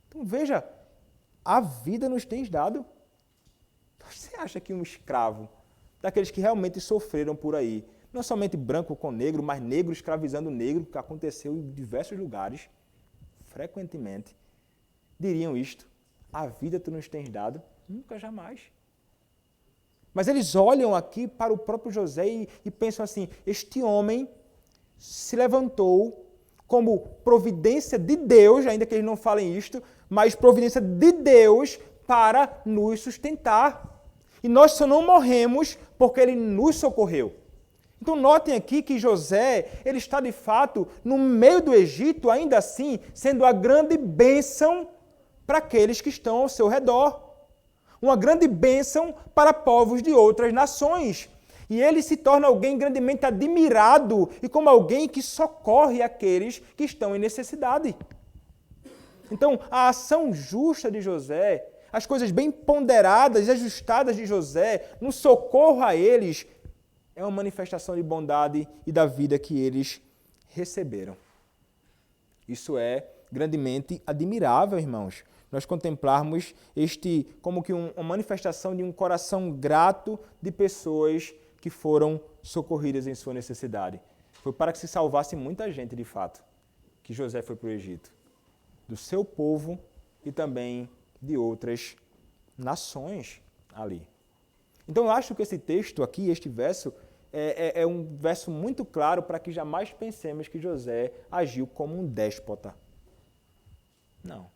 Então veja, a vida nos tens dado. Você acha que um escravo, daqueles que realmente sofreram por aí, não somente branco com negro, mas negro escravizando negro, que aconteceu em diversos lugares, frequentemente, diriam isto: a vida tu nos tens dado? Nunca, jamais. Mas eles olham aqui para o próprio José e pensam assim: este homem se levantou como providência de Deus, ainda que eles não falem isto, mas providência de Deus para nos sustentar. E nós só não morremos porque ele nos socorreu. Então notem aqui que José, ele está de fato no meio do Egito, ainda assim, sendo a grande bênção para aqueles que estão ao seu redor. Uma grande bênção para povos de outras nações. E ele se torna alguém grandemente admirado e como alguém que socorre aqueles que estão em necessidade. Então, a ação justa de José, as coisas bem ponderadas e ajustadas de José, no socorro a eles, é uma manifestação de bondade e da vida que eles receberam. Isso é grandemente admirável, irmãos. Nós contemplarmos como que uma manifestação de um coração grato de pessoas que foram socorridas em sua necessidade. Foi para que se salvasse muita gente, de fato, que José foi para o Egito. Do seu povo e também de outras nações ali. Então eu acho que esse texto aqui, este verso, é um verso muito claro para que jamais pensemos que José agiu como um déspota. Não.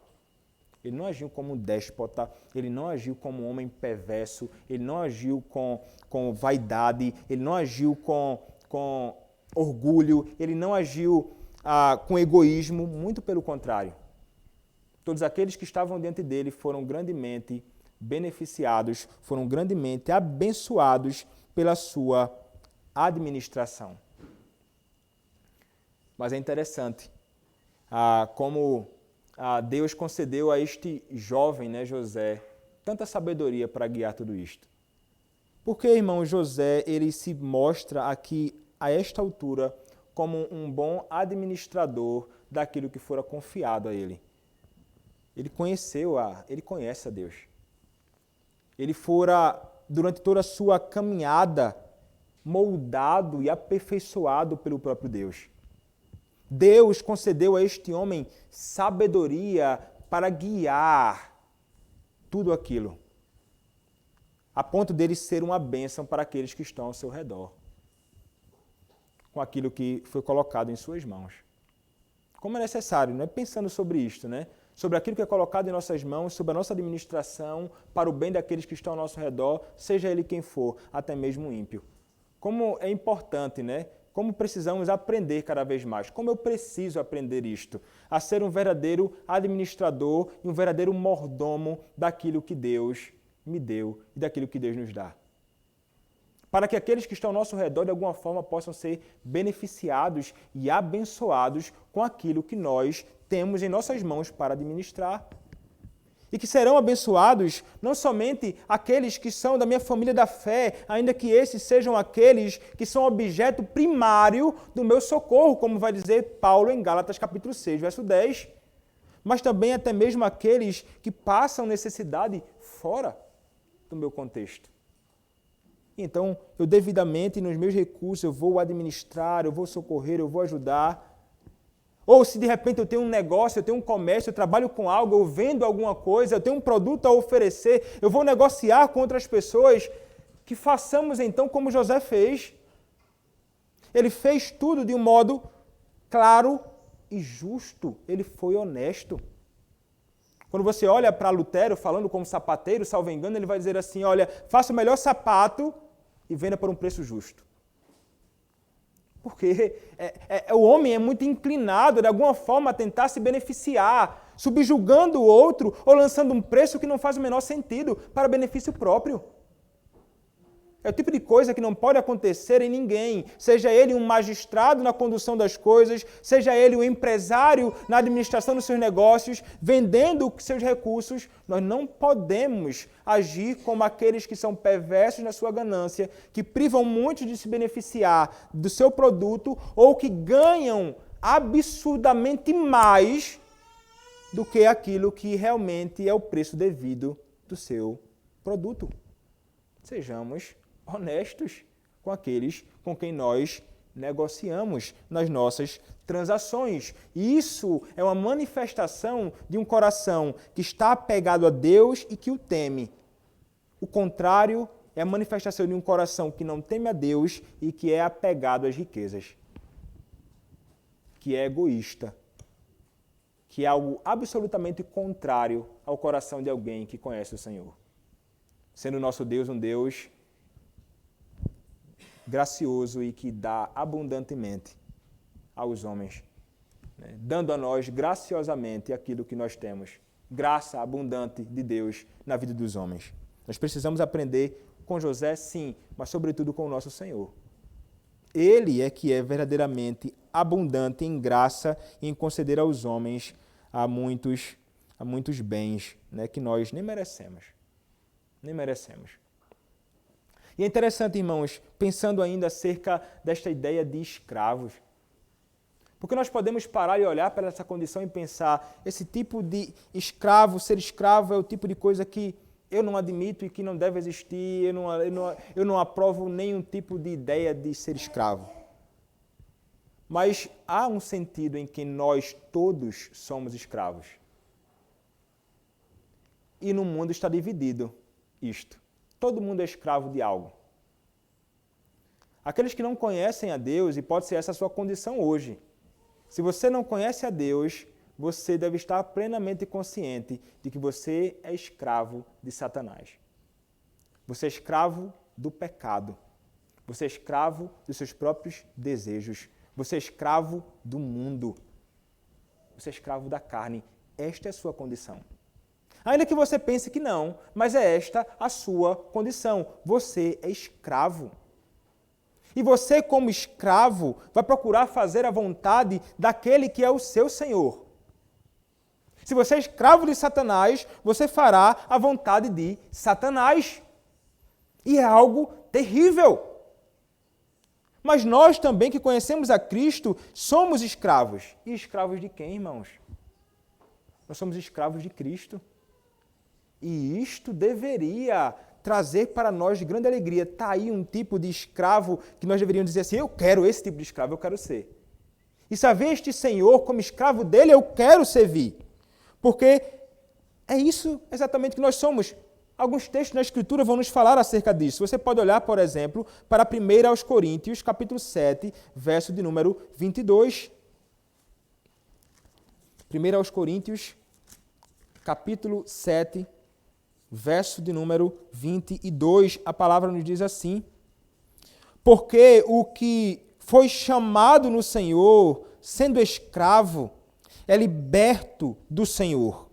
Ele não agiu como um déspota, ele não agiu como um homem perverso, ele não agiu com vaidade, ele não agiu com orgulho, ele não agiu com egoísmo, muito pelo contrário. Todos aqueles que estavam diante dele foram grandemente beneficiados, foram grandemente abençoados pela sua administração. Mas é interessante como Deus concedeu a este jovem, José, tanta sabedoria para guiar tudo isto. Porque, irmão, José, ele se mostra aqui, a esta altura, como um bom administrador daquilo que fora confiado a ele. ele conhece a Deus. Ele fora, durante toda a sua caminhada, moldado e aperfeiçoado pelo próprio Deus. Deus concedeu a este homem sabedoria para guiar tudo aquilo, a ponto dele ser uma bênção para aqueles que estão ao seu redor, com aquilo que foi colocado em suas mãos. Como é necessário, né? Pensando sobre isto, né? Sobre aquilo que é colocado em nossas mãos, sobre a nossa administração, para o bem daqueles que estão ao nosso redor, seja ele quem for, até mesmo o ímpio. Como é importante, né? Como precisamos aprender cada vez mais. Como eu preciso aprender isto? A ser um verdadeiro administrador e um verdadeiro mordomo daquilo que Deus me deu e daquilo que Deus nos dá. Para que aqueles que estão ao nosso redor, de alguma forma, possam ser beneficiados e abençoados com aquilo que nós temos em nossas mãos para administrar. E que serão abençoados não somente aqueles que são da minha família da fé, ainda que esses sejam aqueles que são objeto primário do meu socorro, como vai dizer Paulo em Gálatas capítulo 6, verso 10, mas também até mesmo aqueles que passam necessidade fora do meu contexto. Então, eu devidamente, nos meus recursos, eu vou administrar, eu vou socorrer, eu vou ajudar. Ou se de repente eu tenho um negócio, eu tenho um comércio, eu trabalho com algo, eu vendo alguma coisa, eu tenho um produto a oferecer, eu vou negociar com outras pessoas, que façamos então como José fez. Ele fez tudo de um modo claro e justo. Ele foi honesto. Quando você olha para Lutero falando como sapateiro, salvo engano, ele vai dizer assim, olha, faça o melhor sapato e venda por um preço justo. Porque o homem é muito inclinado, de alguma forma, a tentar se beneficiar, subjugando o outro ou lançando um preço que não faz o menor sentido para benefício próprio. É o tipo de coisa que não pode acontecer em ninguém, seja ele um magistrado na condução das coisas, seja ele um empresário na administração dos seus negócios, vendendo seus recursos. Nós não podemos agir como aqueles que são perversos na sua ganância, que privam muito de se beneficiar do seu produto ou que ganham absurdamente mais do que aquilo que realmente é o preço devido do seu produto. Sejamos honestos com aqueles com quem nós negociamos nas nossas transações. E isso é uma manifestação de um coração que está apegado a Deus e que o teme. O contrário é a manifestação de um coração que não teme a Deus e que é apegado às riquezas, que é egoísta, que é algo absolutamente contrário ao coração de alguém que conhece o Senhor. Sendo o nosso Deus um Deus gracioso e que dá abundantemente aos homens, né? Dando a nós graciosamente aquilo que nós temos, graça abundante de Deus na vida dos homens. Nós precisamos aprender com José, sim, mas sobretudo com o nosso Senhor. Ele é que é verdadeiramente abundante em graça e em conceder aos homens a muitos bens, né, que nós nem merecemos. Nem merecemos. E é interessante, irmãos, pensando ainda acerca desta ideia de escravos. Porque nós podemos parar e olhar para essa condição e pensar, esse tipo de escravo, ser escravo é o tipo de coisa que eu não admito e que não deve existir, eu não aprovo nenhum tipo de ideia de ser escravo. Mas há um sentido em que nós todos somos escravos. E no mundo está dividido isto. Todo mundo é escravo de algo. Aqueles que não conhecem a Deus, e pode ser essa a sua condição hoje. Se você não conhece a Deus, você deve estar plenamente consciente de que você é escravo de Satanás. Você é escravo do pecado. Você é escravo dos seus próprios desejos. Você é escravo do mundo. Você é escravo da carne. Esta é a sua condição. Ainda que você pense que não, mas é esta a sua condição. Você é escravo. E você, como escravo, vai procurar fazer a vontade daquele que é o seu Senhor. Se você é escravo de Satanás, você fará a vontade de Satanás. E é algo terrível. Mas nós também, que conhecemos a Cristo, somos escravos. E escravos de quem, irmãos? Nós somos escravos de Cristo. E isto deveria trazer para nós de grande alegria. Está aí um tipo de escravo que nós deveríamos dizer assim, eu quero esse tipo de escravo, eu quero ser. E se haver este Senhor como escravo dele, eu quero servir. Porque é isso exatamente que nós somos. Alguns textos na Escritura vão nos falar acerca disso. Você pode olhar, por exemplo, para 1 aos Coríntios, capítulo 7, verso de número 22. 1 aos Coríntios, capítulo 7, verso de número 22. A palavra nos diz assim: porque o que foi chamado no Senhor, sendo escravo, é liberto do Senhor.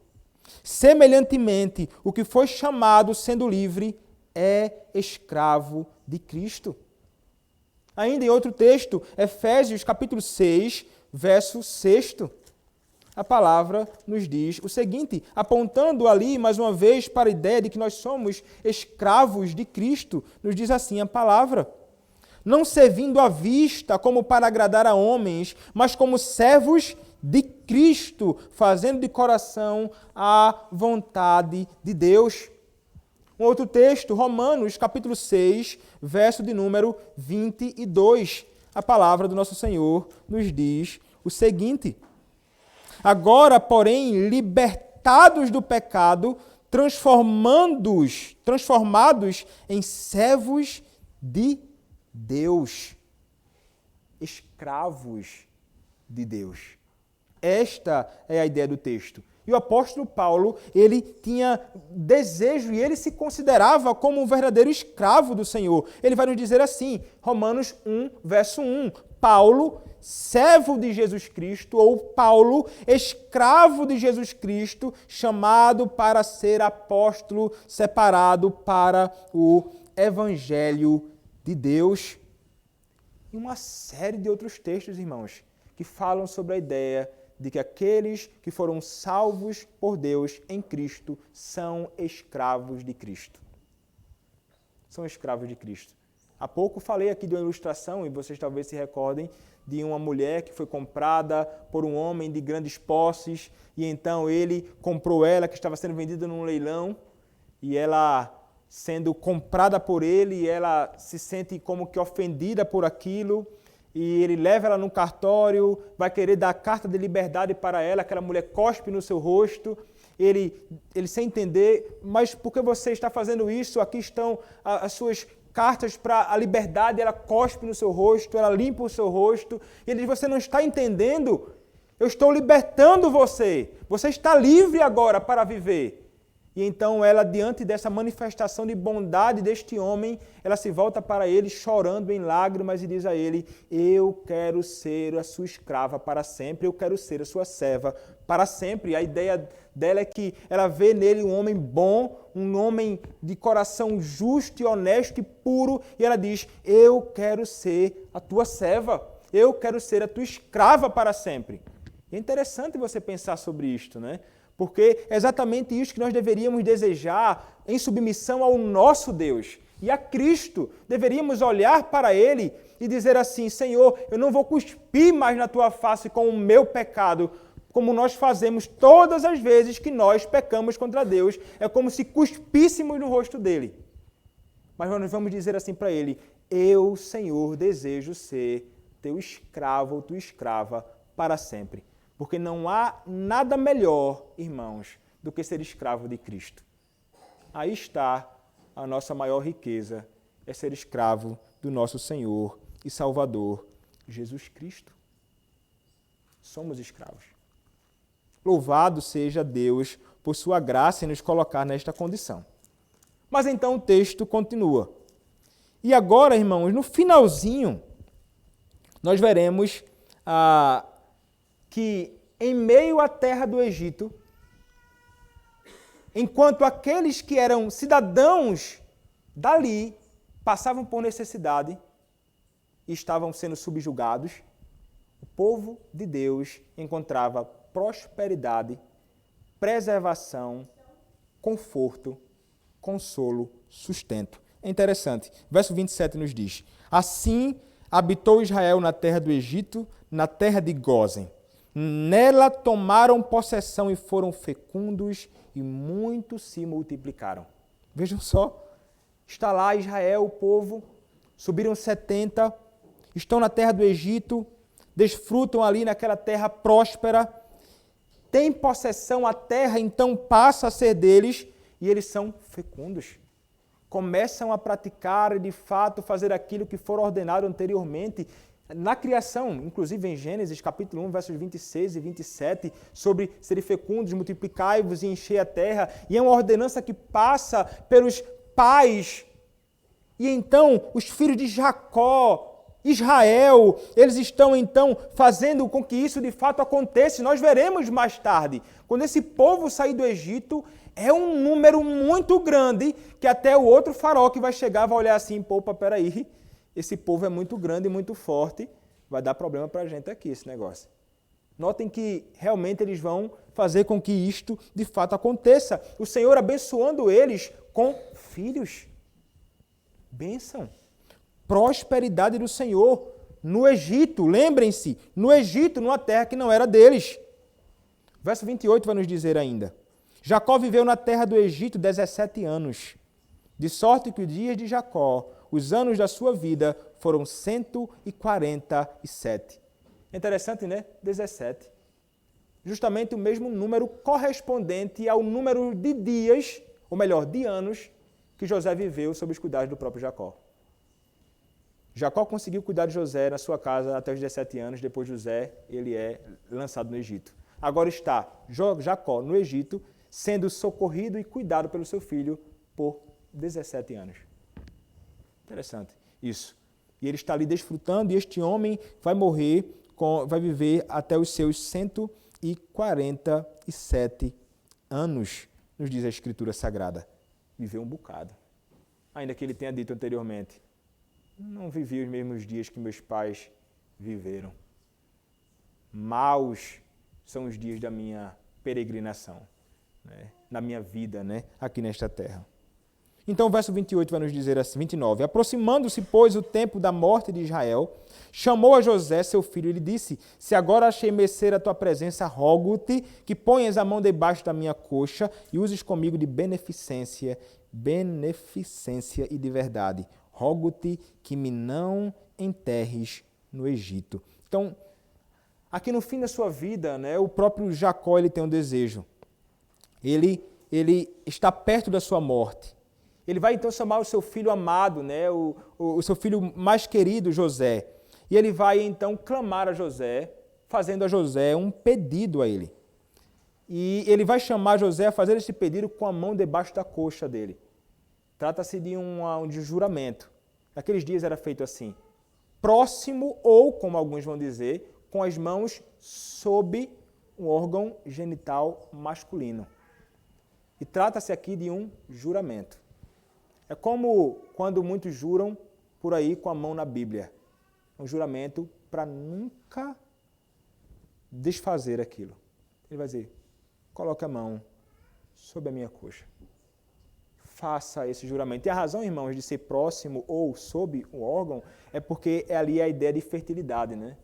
Semelhantemente, o que foi chamado, sendo livre, é escravo de Cristo. Ainda em outro texto, Efésios capítulo 6, verso 6, a palavra nos diz o seguinte, apontando ali, mais uma vez, para a ideia de que nós somos escravos de Cristo, nos diz assim a palavra: não servindo à vista como para agradar a homens, mas como servos de Cristo, fazendo de coração a vontade de Deus. Um outro texto, Romanos, capítulo 6, verso de número 22. A palavra do nosso Senhor nos diz o seguinte: agora, porém, libertados do pecado, transformados em servos de Deus, escravos de Deus. Esta é a ideia do texto. E o apóstolo Paulo, ele tinha desejo e ele se considerava como um verdadeiro escravo do Senhor. Ele vai nos dizer assim, Romanos 1, verso 1, Paulo, servo de Jesus Cristo, ou Paulo, escravo de Jesus Cristo, chamado para ser apóstolo, separado para o Evangelho de Deus. E uma série de outros textos, irmãos, que falam sobre a ideia de que aqueles que foram salvos por Deus em Cristo são escravos de Cristo. São escravos de Cristo. Há pouco falei aqui de uma ilustração, e vocês talvez se recordem, de uma mulher que foi comprada por um homem de grandes posses, e então ele comprou ela, que estava sendo vendida num leilão, e ela, sendo comprada por ele, ela se sente como que ofendida por aquilo, e ele leva ela no cartório, vai querer dar carta de liberdade para ela, aquela mulher cospe no seu rosto, ele sem entender, mas por que você está fazendo isso? Aqui estão as suas cartas para a liberdade, ela cospe no seu rosto, ela limpa o seu rosto, e ele diz, você não está entendendo? Eu estou libertando você, você está livre agora para viver. E então ela, diante dessa manifestação de bondade deste homem, ela se volta para ele chorando em lágrimas e diz a ele, eu quero ser a sua escrava para sempre, eu quero ser a sua serva para sempre. A ideia dela é que ela vê nele um homem bom, um homem de coração justo e honesto e puro, e ela diz, eu quero ser a tua serva, eu quero ser a tua escrava para sempre. E é interessante você pensar sobre isto, né? Porque é exatamente isso que nós deveríamos desejar em submissão ao nosso Deus e a Cristo. Deveríamos olhar para Ele e dizer assim, Senhor, eu não vou cuspir mais na Tua face com o meu pecado, como nós fazemos todas as vezes que nós pecamos contra Deus. É como se cuspíssemos no rosto dEle. Mas nós vamos dizer assim para Ele, eu, Senhor, desejo ser Teu escravo ou Tua escrava para sempre. Porque não há nada melhor, irmãos, do que ser escravo de Cristo. Aí está a nossa maior riqueza, é ser escravo do nosso Senhor e Salvador, Jesus Cristo. Somos escravos. Louvado seja Deus por sua graça em nos colocar nesta condição. Mas então o texto continua. E agora, irmãos, no finalzinho, nós veremos que em meio à terra do Egito, enquanto aqueles que eram cidadãos dali passavam por necessidade e estavam sendo subjugados, o povo de Deus encontrava prosperidade, preservação, conforto, consolo, sustento. É interessante. Verso 27 nos diz, assim habitou Israel na terra do Egito, na terra de Gósen. Nela tomaram possessão e foram fecundos e muito se multiplicaram. Vejam só, está lá Israel, o povo, subiram 70, estão na terra do Egito, desfrutam ali naquela terra próspera, têm possessão, a terra então passa a ser deles e eles são fecundos. Começam a praticar e de fato fazer aquilo que for ordenado anteriormente na criação, inclusive em Gênesis capítulo 1, versos 26 e 27, sobre serem fecundos, multiplicai-vos e encher a terra, e é uma ordenança que passa pelos pais. E então os filhos de Jacó, Israel, eles estão então fazendo com que isso de fato aconteça. Nós veremos mais tarde, quando esse povo sair do Egito, é um número muito grande que até o outro faraó que vai chegar vai olhar assim, opa, peraí, esse povo é muito grande e muito forte, vai dar problema para a gente aqui esse negócio. Notem que realmente eles vão fazer com que isto de fato aconteça. O Senhor abençoando eles com filhos. Bênção. Prosperidade do Senhor no Egito. Lembrem-se, no Egito, numa terra que não era deles. Verso 28 vai nos dizer ainda. Jacó viveu na terra do Egito 17 anos. De sorte que os dias de Jacó, os anos da sua vida, foram 147. Interessante, né? 17. Justamente o mesmo número correspondente ao número de dias, ou melhor, de anos, que José viveu sob os cuidados do próprio Jacó. Jacó conseguiu cuidar de José na sua casa até os 17 anos, depois José, ele é lançado no Egito. Agora está Jacó no Egito, sendo socorrido e cuidado pelo seu filho por 17 anos. Interessante isso. E ele está ali desfrutando, e este homem vai morrer, vai viver até os seus 147 anos, nos diz a Escritura Sagrada. Viveu um bocado. Ainda que ele tenha dito anteriormente, não vivi os mesmos dias que meus pais viveram. Maus são os dias da minha peregrinação, né? Na minha vida, né? Aqui nesta terra. Então o verso 28 vai nos dizer assim, 29. Aproximando-se, pois, o tempo da morte de Israel, chamou a José, seu filho, e lhe disse, se agora achei merecer a tua presença, rogo-te que ponhas a mão debaixo da minha coxa e uses comigo de beneficência e de verdade. Rogo-te que me não enterres no Egito. Então, aqui no fim da sua vida, né, o próprio Jacó ele tem um desejo. Ele está perto da sua morte. Ele vai então chamar o seu filho amado, né, o seu filho mais querido, José. E ele vai então clamar a José, fazendo a José um pedido a ele. E ele vai chamar José a fazer esse pedido com a mão debaixo da coxa dele. Trata-se de um juramento. Naqueles dias era feito assim, próximo ou, como alguns vão dizer, com as mãos sob um órgão genital masculino. E trata-se aqui de um juramento. É como quando muitos juram por aí com a mão na Bíblia. Um juramento para nunca desfazer aquilo. Ele vai dizer, coloque a mão sobre a minha coxa. Faça esse juramento. E a razão, irmãos, de ser próximo ou sob o órgão é porque é ali a ideia de fertilidade, né?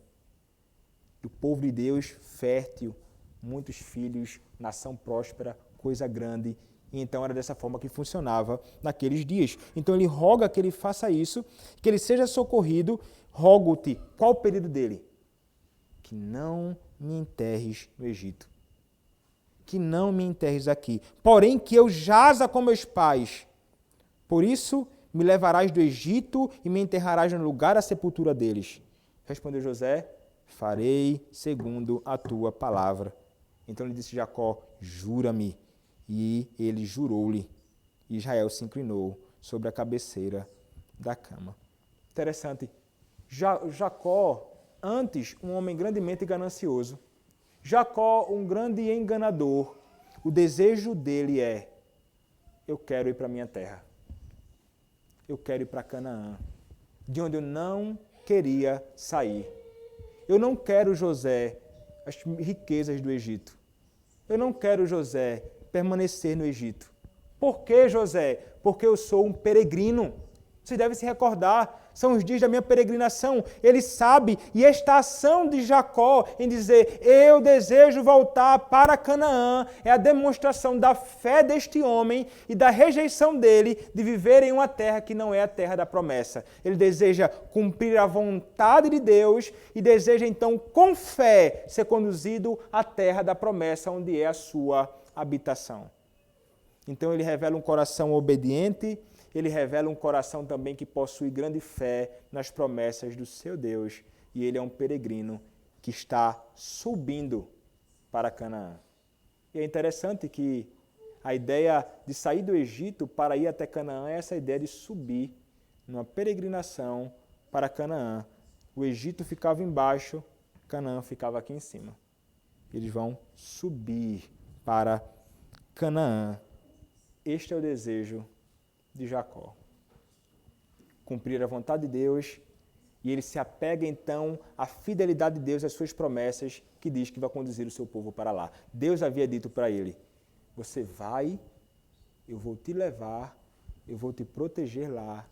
O povo de Deus, fértil, muitos filhos, nação próspera, coisa grande. E então era dessa forma que funcionava naqueles dias. Então ele roga que ele faça isso, que ele seja socorrido. Rogo-te. Qual o pedido dele? Que não me enterres no Egito. Que não me enterres aqui. Porém, que eu jaza com meus pais. Por isso, me levarás do Egito e me enterrarás no lugar da sepultura deles. Respondeu José, farei segundo a tua palavra. Então lhe disse Jacó, jura-me. E ele jurou-lhe. E Israel se inclinou sobre a cabeceira da cama. Interessante. Jacó, antes, um homem grandemente ganancioso. Jacó, um grande enganador. O desejo dele é, eu quero ir para a minha terra. Eu quero ir para Canaã, de onde eu não queria sair. Eu não quero, José, as riquezas do Egito. Eu não quero, José, permanecer no Egito. Por que, José? Porque eu sou um peregrino. Você deve se recordar, são os dias da minha peregrinação. Ele sabe, e esta ação de Jacó em dizer, eu desejo voltar para Canaã, é a demonstração da fé deste homem e da rejeição dele de viver em uma terra que não é a terra da promessa. Ele deseja cumprir a vontade de Deus e deseja então, com fé, ser conduzido à terra da promessa, onde é a sua habitação. Então ele revela um coração obediente, ele revela um coração também que possui grande fé nas promessas do seu Deus. E ele é um peregrino que está subindo para Canaã. E é interessante que a ideia de sair do Egito para ir até Canaã é essa ideia de subir numa peregrinação para Canaã. O Egito ficava embaixo, Canaã ficava aqui em cima. Eles vão subir para Canaã. Este é o desejo de Jacó. Cumprir a vontade de Deus, e ele se apega então à fidelidade de Deus, às suas promessas, que diz que vai conduzir o seu povo para lá. Deus havia dito para ele, você vai, eu vou te levar, eu vou te proteger lá,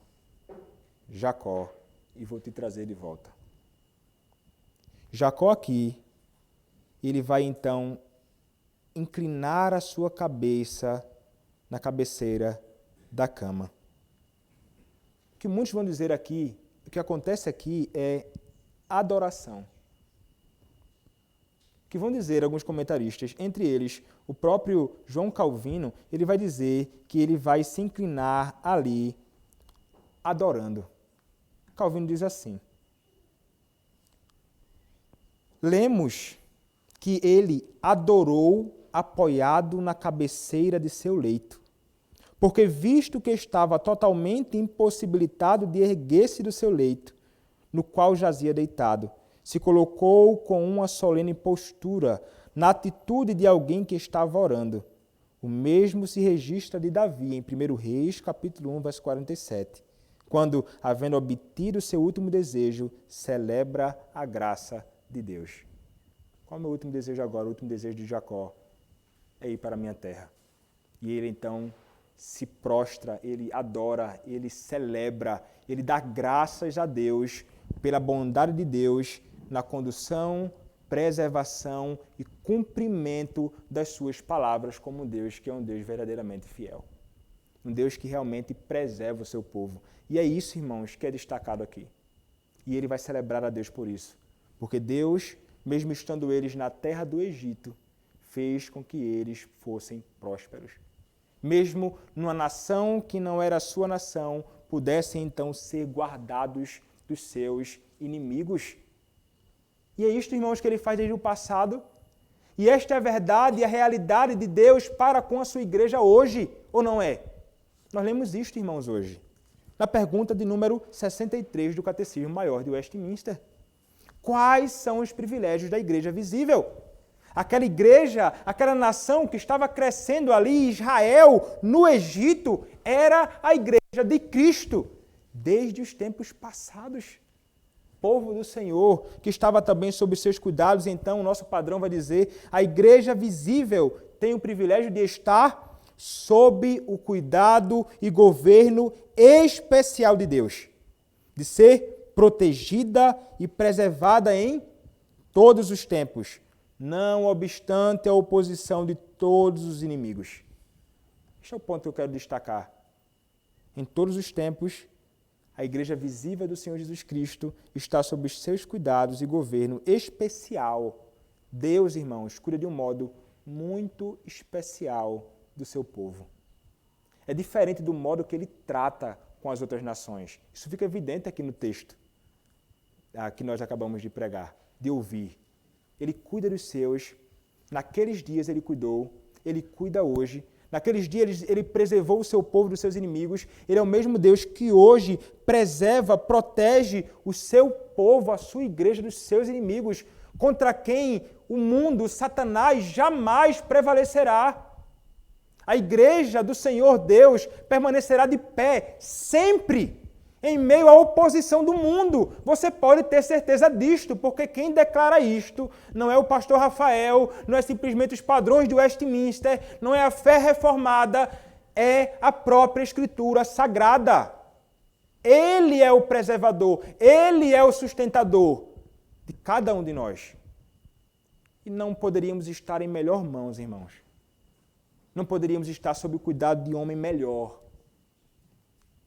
Jacó, e vou te trazer de volta. Jacó aqui, ele vai então inclinar a sua cabeça na cabeceira da cama. O que muitos vão dizer aqui, o que acontece aqui é adoração. O que vão dizer alguns comentaristas, entre eles o próprio João Calvino, ele vai dizer que ele vai se inclinar ali adorando. Calvino diz assim, lemos que ele adorou apoiado na cabeceira de seu leito, porque visto que estava totalmente impossibilitado de erguer-se do seu leito, no qual jazia deitado, se colocou com uma solene postura, na atitude de alguém que estava orando. O mesmo se registra de Davi, em 1 Reis, capítulo 1, verso 47, quando, havendo obtido seu último desejo, celebra a graça de Deus. Qual é o meu último desejo agora? O último desejo de Jacó é ir para a minha terra. E ele então se prostra, ele adora, ele celebra, ele dá graças a Deus pela bondade de Deus na condução, preservação e cumprimento das suas palavras como um Deus que é um Deus verdadeiramente fiel. Um Deus que realmente preserva o seu povo. E é isso, irmãos, que é destacado aqui. E ele vai celebrar a Deus por isso. Porque Deus, mesmo estando eles na terra do Egito, fez com que eles fossem prósperos. Mesmo numa nação que não era a sua nação, pudessem então ser guardados dos seus inimigos. E é isto, irmãos, que ele faz desde o passado. E esta é a verdade e a realidade de Deus para com a sua igreja hoje, ou não é? Nós lemos isto, irmãos, hoje, na pergunta de número 63 do Catecismo Maior de Westminster. Quais são os privilégios da igreja visível? Aquela igreja, aquela nação que estava crescendo ali, Israel, no Egito, era a igreja de Cristo, desde os tempos passados. Povo do Senhor, que estava também sob seus cuidados, então o nosso padrão vai dizer, a igreja visível tem o privilégio de estar sob o cuidado e governo especial de Deus, de ser protegida e preservada em todos os tempos, não obstante a oposição de todos os inimigos. Este é o ponto que eu quero destacar. Em todos os tempos, a igreja visível do Senhor Jesus Cristo está sob os seus cuidados e governo especial. Deus, irmãos, cuida de um modo muito especial do seu povo. É diferente do modo que ele trata com as outras nações. Isso fica evidente aqui no texto que nós acabamos de pregar, de ouvir. Ele cuida dos seus, naqueles dias ele cuidou, ele cuida hoje. Naqueles dias ele preservou o seu povo dos seus inimigos. Ele é o mesmo Deus que hoje preserva, protege o seu povo, a sua igreja dos seus inimigos, contra quem o mundo, Satanás, jamais prevalecerá. A igreja do Senhor Deus permanecerá de pé sempre, em meio à oposição do mundo. Você pode ter certeza disto, porque quem declara isto não é o pastor Rafael, não é simplesmente os padrões de Westminster, não é a fé reformada, é a própria Escritura Sagrada. Ele é o preservador, Ele é o sustentador de cada um de nós. E não poderíamos estar em melhor mãos, irmãos. Não poderíamos estar sob o cuidado de homem melhor.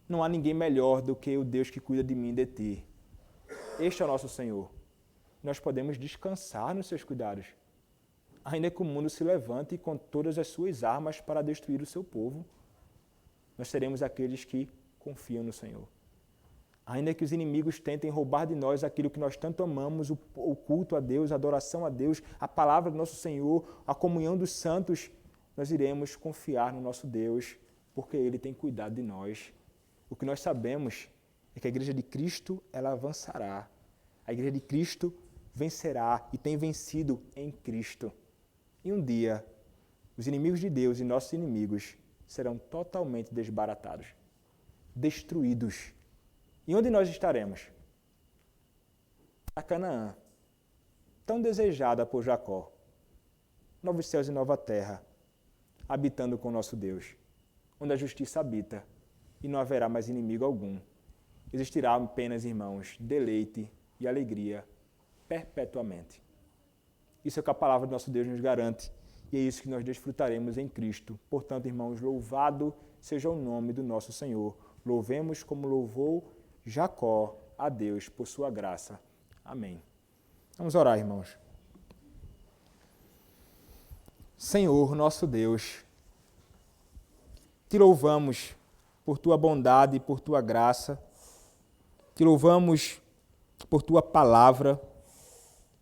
Não há ninguém melhor do que o Deus que cuida de mim e de ti. Este é o nosso Senhor. Nós podemos descansar nos seus cuidados. Ainda que o mundo se levante com todas as suas armas para destruir o seu povo, nós seremos aqueles que confiam no Senhor. Ainda que os inimigos tentem roubar de nós aquilo que nós tanto amamos, o culto a Deus, a adoração a Deus, a palavra do nosso Senhor, a comunhão dos santos, nós iremos confiar no nosso Deus, porque Ele tem cuidado de nós. O que nós sabemos é que a Igreja de Cristo, ela avançará. A Igreja de Cristo vencerá e tem vencido em Cristo. E um dia, os inimigos de Deus e nossos inimigos serão totalmente desbaratados, destruídos. E onde nós estaremos? A Canaã, tão desejada por Jacó. Novos céus e nova terra, habitando com nosso Deus, onde a justiça habita e não haverá mais inimigo algum. Existirá apenas, irmãos, deleite e alegria perpetuamente. Isso é o que a palavra do nosso Deus nos garante e é isso que nós desfrutaremos em Cristo. Portanto, irmãos, louvado seja o nome do nosso Senhor. Louvemos como louvou Jacó a Deus por sua graça. Amém. Vamos orar, irmãos. Senhor, nosso Deus, te louvamos por tua bondade e por tua graça. Te louvamos por tua palavra.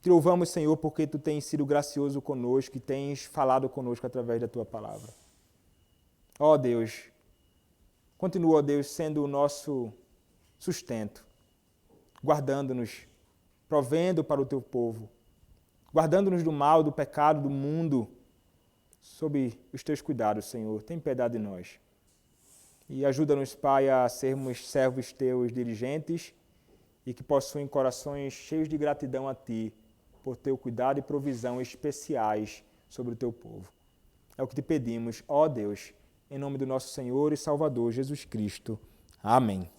Te louvamos, Senhor, porque tu tens sido gracioso conosco e tens falado conosco através da tua palavra. Ó Deus, continua, ó Deus, sendo o nosso sustento, guardando-nos, provendo para o teu povo, guardando-nos do mal, do pecado, do mundo, sob os teus cuidados, Senhor. Tem piedade de nós. E ajuda-nos, Pai, a sermos servos teus dirigentes e que possuem corações cheios de gratidão a ti por teu cuidado e provisão especiais sobre o teu povo. É o que te pedimos, ó Deus, em nome do nosso Senhor e Salvador Jesus Cristo. Amém.